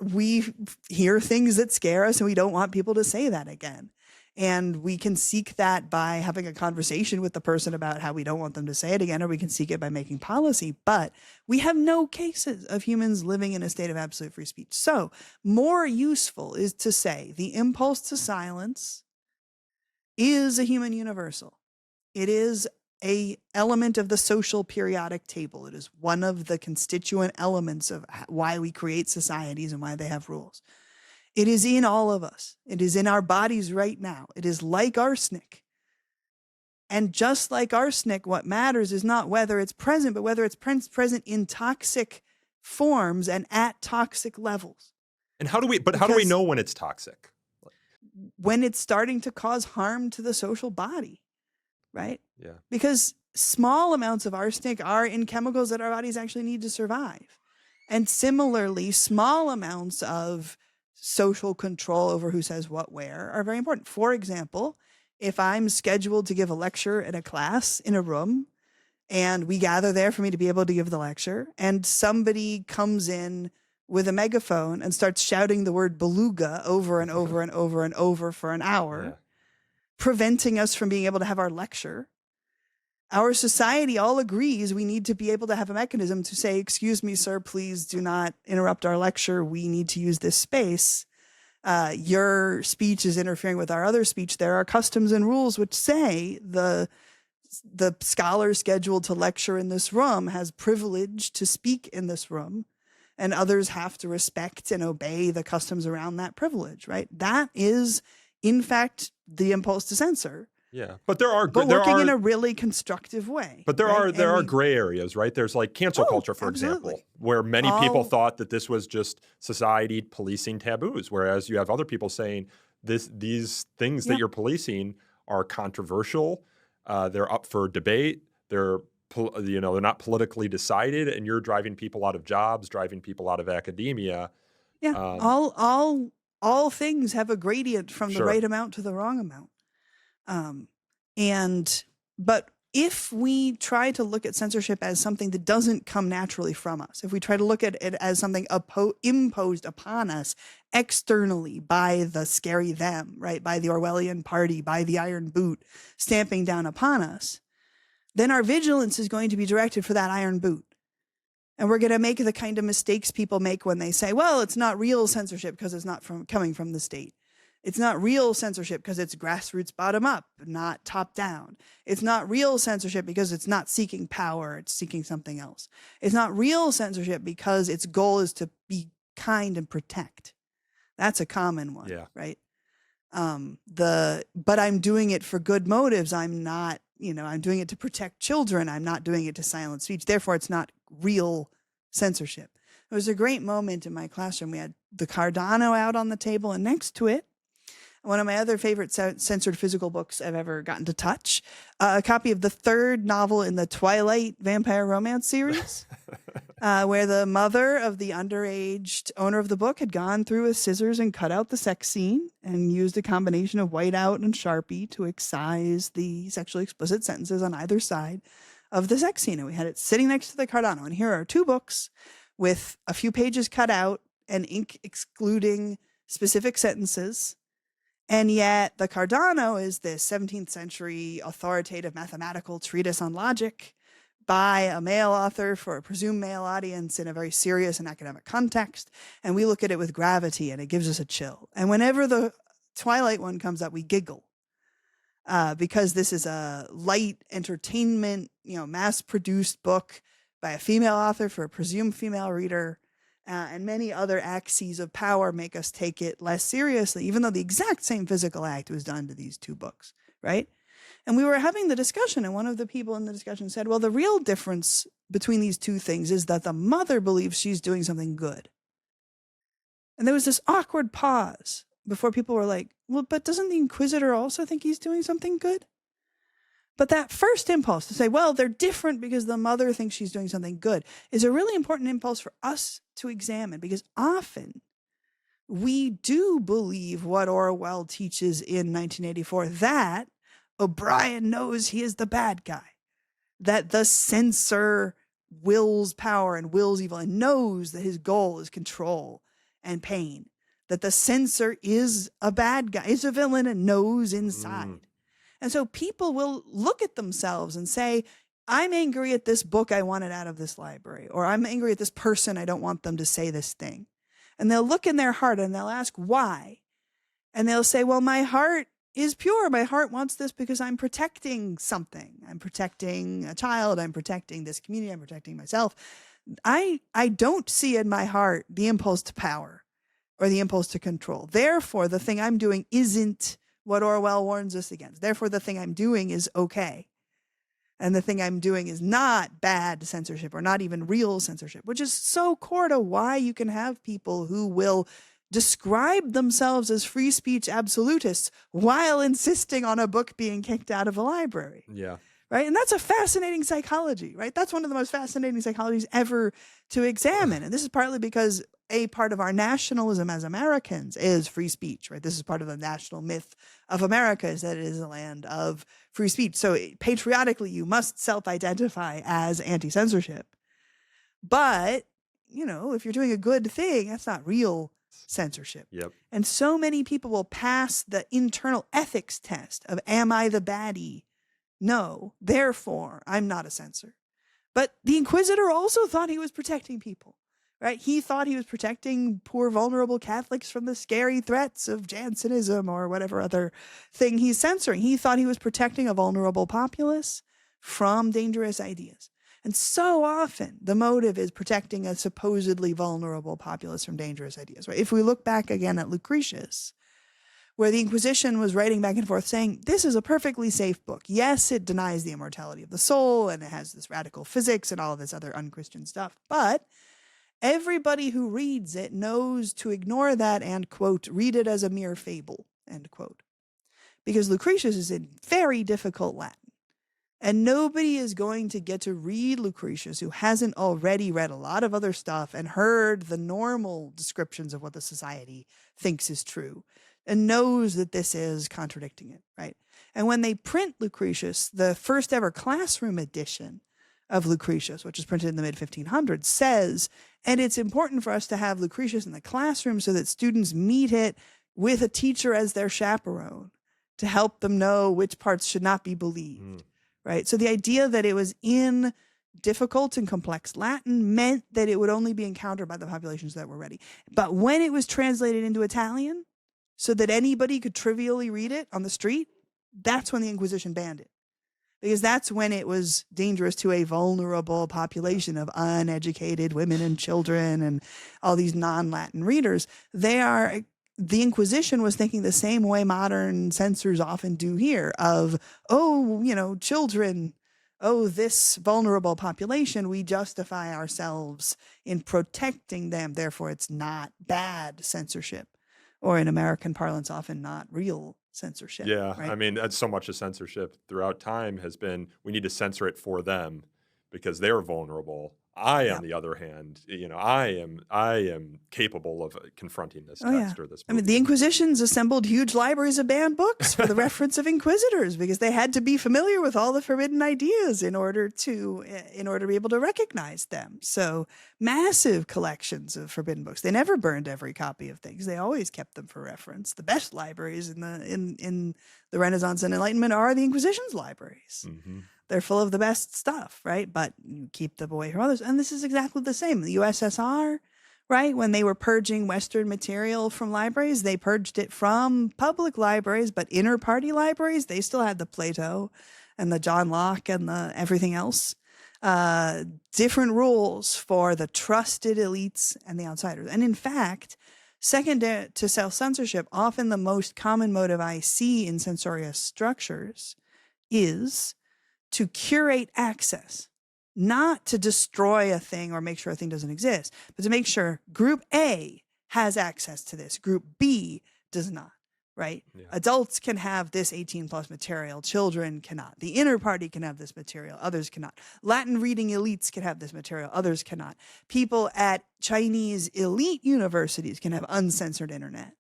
Speaker 1: hear things that scare us and we don't want people to say that again. And we can seek that by having a conversation with the person about how we don't want them to say it again, or we can seek it by making policy. But we have no cases of humans living in a state of absolute free speech. So more useful is to say the impulse to silence is a human universal. It is an element of the social periodic table. It is one of the constituent elements of why we create societies and why they have rules. It is in all of us. It is in our bodies right now. It is like arsenic. And just like arsenic, what matters is not whether it's present, but whether it's present in toxic forms and at toxic levels.
Speaker 4: And how do we know when it's toxic?
Speaker 1: When it's starting to cause harm to the social body, right?
Speaker 4: Yeah.
Speaker 1: Because small amounts of arsenic are in chemicals that our bodies actually need to survive. And similarly, small amounts of social control over who says what where are very important. For example, if I'm scheduled to give a lecture in a class in a room and we gather there for me to be able to give the lecture, and somebody comes in with a megaphone and starts shouting the word beluga over and over and over and over for an hour, preventing us from being able to have our lecture, our society all agrees we need to be able to have a mechanism to say, excuse me, sir, please do not interrupt our lecture. We need to use this space. Your speech is interfering with our other speech. There are customs and rules which say the scholar scheduled to lecture in this room has privilege to speak in this room, and others have to respect and obey the customs around that privilege, right? That is, in fact, the impulse to censor.
Speaker 4: Yeah, but there are
Speaker 1: working in a really constructive way.
Speaker 4: But there are gray areas, right? There's like cancel culture, for example, where many people thought that this was just society policing taboos, whereas you have other people saying these things that you're policing are controversial. They're up for debate. They're not politically decided, and you're driving people out of jobs, driving people out of academia.
Speaker 1: Yeah, all things have a gradient from the right amount to the wrong amount. But if we try to look at censorship as something that doesn't come naturally from us, if we try to look at it as something imposed upon us externally by the scary them, right, by the Orwellian party, by the iron boot stamping down upon us, then our vigilance is going to be directed for that iron boot. And we're going to make the kind of mistakes people make when they say, well, it's not real censorship because it's not coming from the state. It's not real censorship because it's grassroots bottom up, not top down. It's not real censorship because it's not seeking power, it's seeking something else. It's not real censorship because its goal is to be kind and protect. That's a common one, right? But I'm doing it for good motives. I'm not, I'm doing it to protect children. I'm not doing it to silence speech. Therefore, it's not real censorship. There was a great moment in my classroom. We had the Cardano out on the table, and next to it, one of my other favorite censored physical books I've ever gotten to touch, a copy of the third novel in the Twilight vampire romance series, where the mother of the underage owner of the book had gone through with scissors and cut out the sex scene and used a combination of whiteout and Sharpie to excise the sexually explicit sentences on either side of the sex scene. And we had it sitting next to the Cardano. And here are two books with a few pages cut out and ink excluding specific sentences. And yet the Cardano is this 17th century authoritative mathematical treatise on logic by a male author for a presumed male audience in a very serious and academic context. And we look at it with gravity and it gives us a chill. And whenever the Twilight one comes up, we giggle because this is a light entertainment, mass-produced book by a female author for a presumed female reader. And many other axes of power make us take it less seriously, even though the exact same physical act was done to these two books, right? And we were having the discussion, and one of the people in the discussion said, well, the real difference between these two things is that the mother believes she's doing something good. And there was this awkward pause before people were like, well, but doesn't the Inquisitor also think he's doing something good? But that first impulse to say, well, they're different because the mother thinks she's doing something good is a really important impulse for us to examine, because often we do believe what Orwell teaches in 1984, that O'Brien knows he is the bad guy, that the censor wills power and wills evil and knows that his goal is control and pain, that the censor is a bad guy, is a villain and knows inside. And so people will look at themselves and say, I'm angry at this book, I want it out of this library, or I'm angry at this person, I don't want them to say this thing. And they'll look in their heart and they'll ask why. And they'll say, well, my heart is pure. My heart wants this because I'm protecting something. I'm protecting a child. I'm protecting this community. I'm protecting myself. I don't see in my heart the impulse to power or the impulse to control. Therefore, the thing I'm doing isn't what Orwell warns us against. Therefore, the thing I'm doing is okay. And the thing I'm doing is not bad censorship or not even real censorship, which is so core to why you can have people who will describe themselves as free speech absolutists while insisting on a book being kicked out of a library.
Speaker 4: Yeah.
Speaker 1: Right. And that's a fascinating psychology, right? That's one of the most fascinating psychologies ever to examine. And this is partly because a part of our nationalism as Americans is free speech, right? This is part of the national myth of America, is that it is a land of free speech. So patriotically, you must self-identify as anti-censorship. But, if you're doing a good thing, that's not real censorship.
Speaker 4: Yep.
Speaker 1: And so many people will pass the internal ethics test of, am I the baddie? No, therefore, I'm not a censor. But the Inquisitor also thought he was protecting people, right? He thought he was protecting poor, vulnerable Catholics from the scary threats of Jansenism or whatever other thing he's censoring. He thought he was protecting a vulnerable populace from dangerous ideas. And so often the motive is protecting a supposedly vulnerable populace from dangerous ideas, right? If we look back again at Lucretius, where the Inquisition was writing back and forth saying, this is a perfectly safe book. Yes, it denies the immortality of the soul and it has this radical physics and all of this other unchristian stuff, but everybody who reads it knows to ignore that and, quote, read it as a mere fable, end quote. Because Lucretius is in very difficult Latin. And nobody is going to get to read Lucretius who hasn't already read a lot of other stuff and heard the normal descriptions of what the society thinks is true and knows that this is contradicting it, right? And when they print Lucretius, the first ever classroom edition of Lucretius, which is printed in the mid-1500s, says, and it's important for us to have Lucretius in the classroom so that students meet it with a teacher as their chaperone to help them know which parts should not be believed. Right. So the idea that it was in difficult and complex Latin meant that it would only be encountered by the populations that were ready. But when it was translated into Italian so that anybody could trivially read it on the street, that's when the Inquisition banned it. Because that's when it was dangerous to a vulnerable population of uneducated women and children and all these non-Latin readers. The Inquisition was thinking the same way modern censors often do here of, children, this vulnerable population, we justify ourselves in protecting them. Therefore, it's not bad censorship, or in American parlance, often not real censorship.
Speaker 4: Yeah.
Speaker 1: Right?
Speaker 4: I mean, that's so much of censorship throughout time has been, we need to censor it for them because they're vulnerable. I, on the other hand, I am capable of confronting this text or this movie.
Speaker 1: I mean, the Inquisitions assembled huge libraries of banned books for the reference of inquisitors because they had to be familiar with all the forbidden ideas in order to be able to recognize them. So massive collections of forbidden books. They never burned every copy of things. They always kept them for reference. The best libraries in the Renaissance and Enlightenment are the Inquisition's libraries. Mm-hmm. They're full of the best stuff, right? But you keep them away from others. And this is exactly the same. The USSR, right? When they were purging Western material from libraries, they purged it from public libraries, but inner party libraries, they still had the Plato and the John Locke and the everything else. Different rules for the trusted elites and the outsiders. And in fact, second to self-censorship, often the most common motive I see in censorious structures is to curate access, not to destroy a thing or make sure a thing doesn't exist, but to make sure group A has access to this, group B does not, right? Yeah. Adults can have this 18 plus material, children cannot. The inner party can have this material, others cannot. Latin reading elites can have this material, others cannot. People at Chinese elite universities can have uncensored internet.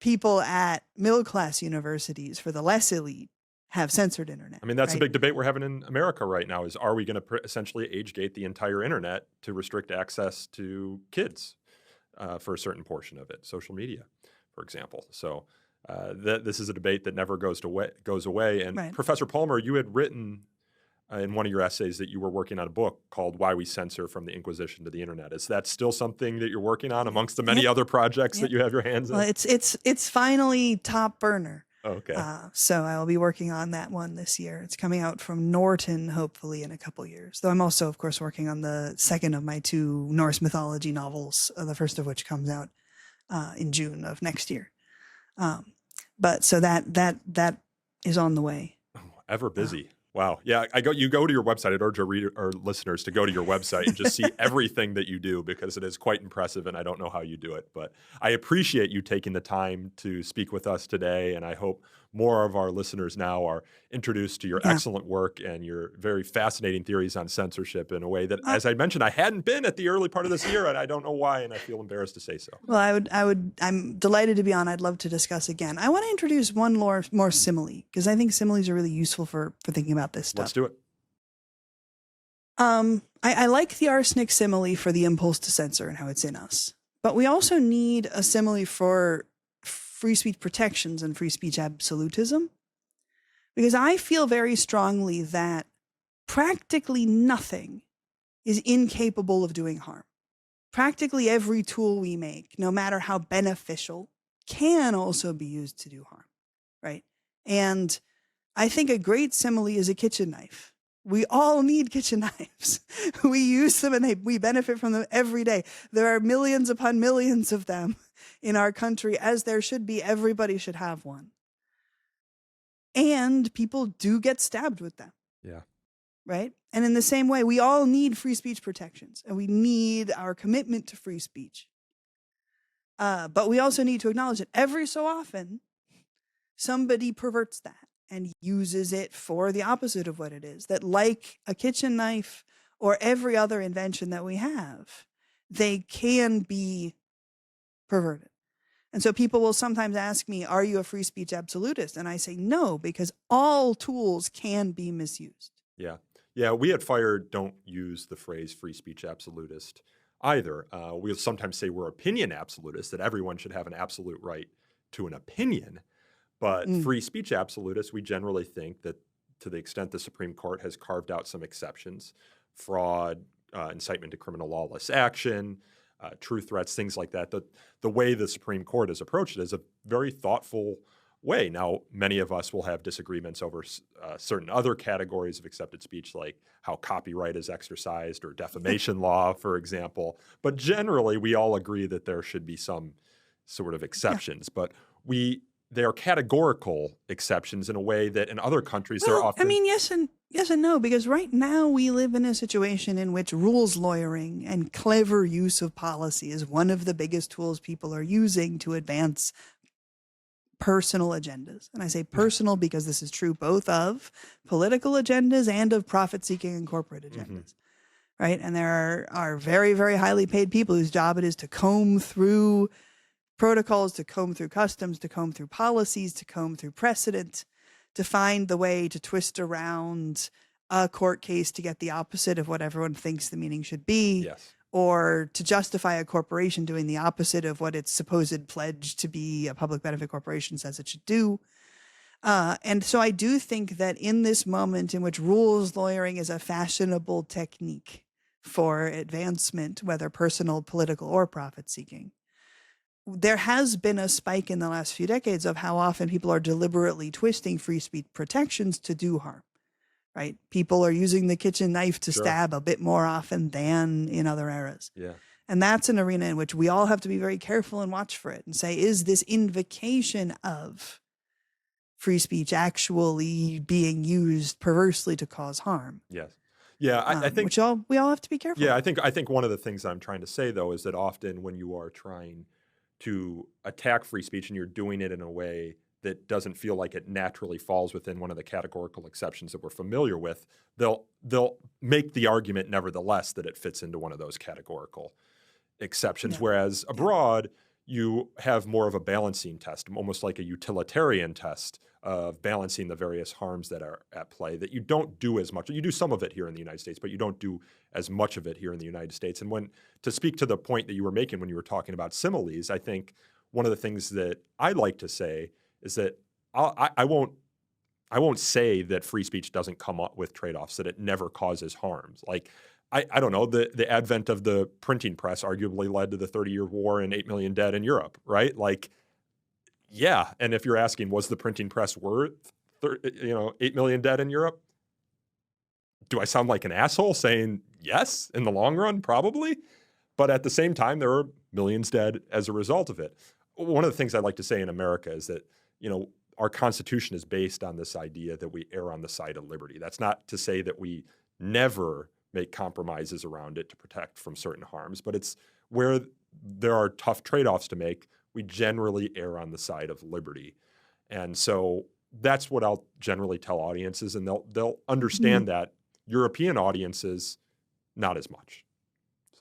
Speaker 1: People at middle class universities for the less elite have censored internet.
Speaker 4: I mean, that's a big debate we're having in America right now is, are we going to essentially age gate the entire internet to restrict access to kids for a certain portion of it, social media, for example. So this is a debate that never goes away. And Professor Palmer, you had written in one of your essays that you were working on a book called Why We Censor from the Inquisition to the Internet. Is that still something that you're working on amongst the many other projects that you have your hands in?
Speaker 1: Well, it's finally top burner.
Speaker 4: Okay.
Speaker 1: So I will be working on that one this year. It's coming out from Norton, hopefully, in a couple years. Though I'm also, of course, working on the second of my 2 Norse mythology novels, the first of which comes out in June of next year. But so that is on the way.
Speaker 4: Oh, ever busy. Wow. Yeah, you go to your website. I'd urge our listeners to go to your website and just see everything that you do because it is quite impressive, and I don't know how you do it. But I appreciate you taking the time to speak with us today, and I hope more of our listeners now are introduced to your excellent work and your very fascinating theories on censorship in a way that, as I mentioned, I hadn't been at the early part of this year, and I don't know why, and I feel embarrassed to say so.
Speaker 1: Well, I'm delighted to be on. I'd love to discuss again. I want to introduce one more simile, because I think similes are really useful for thinking about this stuff.
Speaker 4: Let's do it.
Speaker 1: I like the arsenic simile for the impulse to censor and how it's in us. But we also need a simile for free speech protections and free speech absolutism. Because I feel very strongly that practically nothing is incapable of doing harm. Practically every tool we make, no matter how beneficial, can also be used to do harm, right? And I think a great simile is a kitchen knife. We all need kitchen knives. We use them and we benefit from them every day. There are millions upon millions of them in our country, as there should be. Everybody should have one. And people do get stabbed with them.
Speaker 4: Yeah.
Speaker 1: Right? And in the same way, we all need free speech protections, and we need our commitment to free speech. But we also need to acknowledge that every so often, somebody perverts that and uses it for the opposite of what it is. That, like a kitchen knife or every other invention that we have, they can be perverted. And so people will sometimes ask me, are you a free speech absolutist? And I say no, because all tools can be misused.
Speaker 4: Yeah. Yeah, we at FIRE don't use the phrase free speech absolutist either. We'll sometimes say we're opinion absolutists, that everyone should have an absolute right to an opinion. But free speech absolutists, we generally think that to the extent the Supreme Court has carved out some exceptions, fraud, incitement to criminal lawless action, true threats, things like that, the way the Supreme Court has approached it is a very thoughtful way. Now, many of us will have disagreements over certain other categories of accepted speech, like how copyright is exercised or defamation law, for example. But generally, we all agree that there should be some sort of exceptions. But they are categorical exceptions in a way that in other countries they're often...
Speaker 1: I mean, yes and no, because right now we live in a situation in which rules lawyering and clever use of policy is one of the biggest tools people are using to advance personal agendas. And I say personal because this is true both of political agendas and of profit-seeking and corporate agendas. right? And there are very, very highly paid people whose job it is to comb through protocols, to comb through customs, to comb through policies, to comb through precedent, to find the way to twist around a court case to get the opposite of what everyone thinks the meaning should be.
Speaker 4: Yes.
Speaker 1: Or to justify a corporation doing the opposite of what its supposed pledge to be a public benefit corporation says it should do. And so I do think that in this moment in which rules lawyering is a fashionable technique for advancement, whether personal, political, or profit-seeking, there has been a spike in the last few decades of how often people are deliberately twisting free speech protections to do harm. Right? People are using the kitchen knife to stab a bit more often than in other eras.
Speaker 4: Yeah.
Speaker 1: And that's an arena in which we all have to be very careful and watch for it and say, is this invocation of free speech actually being used perversely to cause harm?
Speaker 4: Yes. Yeah, I think
Speaker 1: which we all have to be careful.
Speaker 4: Yeah, I think one of the things I'm trying to say though is that often when you are trying to attack free speech and you're doing it in a way that doesn't feel like it naturally falls within one of the categorical exceptions that we're familiar with, they'll make the argument nevertheless that it fits into one of those categorical exceptions. Yeah. Whereas abroad, you have more of a balancing test, almost like a utilitarian test of balancing the various harms that are at play that you don't do as much. You do some of it here in the United States, but you don't do as much of it here in the United States. And to speak to the point that you were making when you were talking about similes, I think one of the things that I like to say is that I won't say that free speech doesn't come up with trade-offs, that it never causes harms. Like, I don't know, the advent of the printing press arguably led to the 30-year war and 8 million dead in Europe, right? Like, yeah, and if you're asking, was the printing press worth 8 million dead in Europe? Do I sound like an asshole saying yes, in the long run? Probably. But at the same time, there are millions dead as a result of it. One of the things I like to say in America is that, our Constitution is based on this idea that we err on the side of liberty. That's not to say that we never make compromises around it to protect from certain harms, but it's where there are tough trade-offs to make, we generally err on the side of liberty. And so that's what I'll generally tell audiences, and they'll understand that. European audiences, not as much.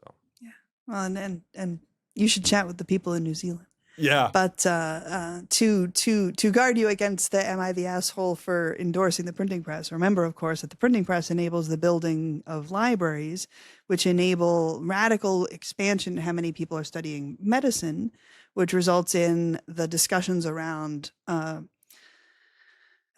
Speaker 4: So
Speaker 1: yeah, well, and you should chat with the people in New Zealand.
Speaker 4: Yeah.
Speaker 1: But to guard you against the am I the asshole for endorsing the printing press, remember, of course, that the printing press enables the building of libraries, which enable radical expansion in how many people are studying medicine, which results in the discussions around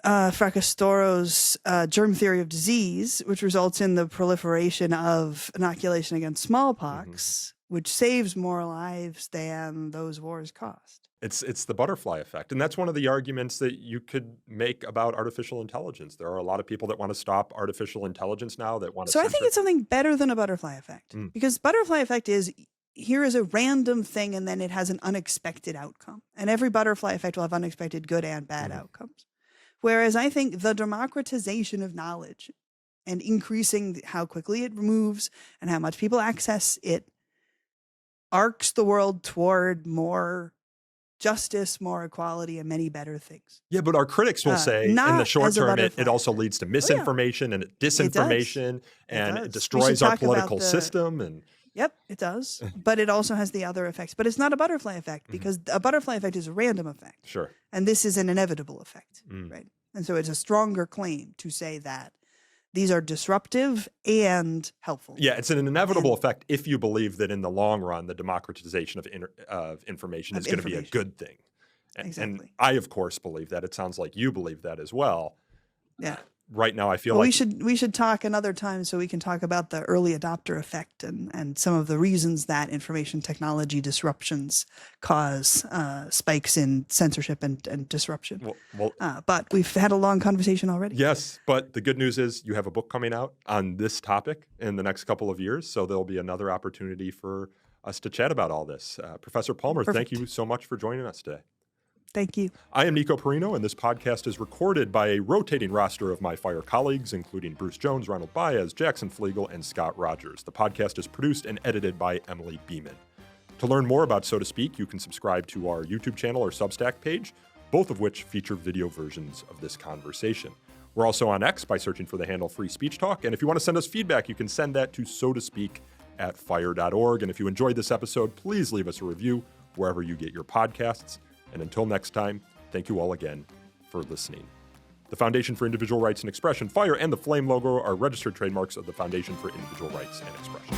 Speaker 1: Fracastoro's germ theory of disease, which results in the proliferation of inoculation against smallpox, which saves more lives than those wars cost.
Speaker 4: It's the butterfly effect. And that's one of the arguments that you could make about artificial intelligence. There are a lot of people that want to stop artificial intelligence now, that want to
Speaker 1: So I think it's something better than a butterfly effect. Because butterfly effect is, here is a random thing and then it has an unexpected outcome. And every butterfly effect will have unexpected good and bad outcomes. Whereas I think the democratization of knowledge and increasing how quickly it moves and how much people access it arcs the world toward more justice, more equality, and many better things.
Speaker 4: Yeah, but our critics will say in the short term, it also leads to misinformation and disinformation, it destroys our political system. And
Speaker 1: yep, it does. But it also has the other effects. But it's not a butterfly effect, because a butterfly effect is a random effect.
Speaker 4: Sure.
Speaker 1: And this is an inevitable effect, right? And so it's a stronger claim to say that these are disruptive and helpful.
Speaker 4: Yeah, it's an inevitable effect if you believe that in the long run, the democratization of information is going to be a good thing.
Speaker 1: Exactly.
Speaker 4: And I, of course, believe that. It sounds like you believe that as well.
Speaker 1: Yeah.
Speaker 4: Right now, I feel like
Speaker 1: we should talk another time so we can talk about the early adopter effect and some of the reasons that information technology disruptions cause spikes in censorship and disruption. But we've had a long conversation already.
Speaker 4: Yes, but the good news is you have a book coming out on this topic in the next couple of years, so there'll be another opportunity for us to chat about all this. Professor Palmer, Thank you so much for joining us today.
Speaker 1: Thank you.
Speaker 4: I am Nico Perino, and this podcast is recorded by a rotating roster of my FIRE colleagues, including Bruce Jones, Ronald Baez, Jackson Flegel, and Scott Rogers. The podcast is produced and edited by Emily Beeman. To learn more about So to Speak, you can subscribe to our YouTube channel or Substack page, both of which feature video versions of this conversation. We're also on X by searching for the handle Free Speech Talk. And if you want to send us feedback, you can send that to sotospeak@fire.org. And if you enjoyed this episode, please leave us a review wherever you get your podcasts. And until next time, thank you all again for listening. The Foundation for Individual Rights and Expression, FIRE, and the Flame logo are registered trademarks of the Foundation for Individual Rights and Expression.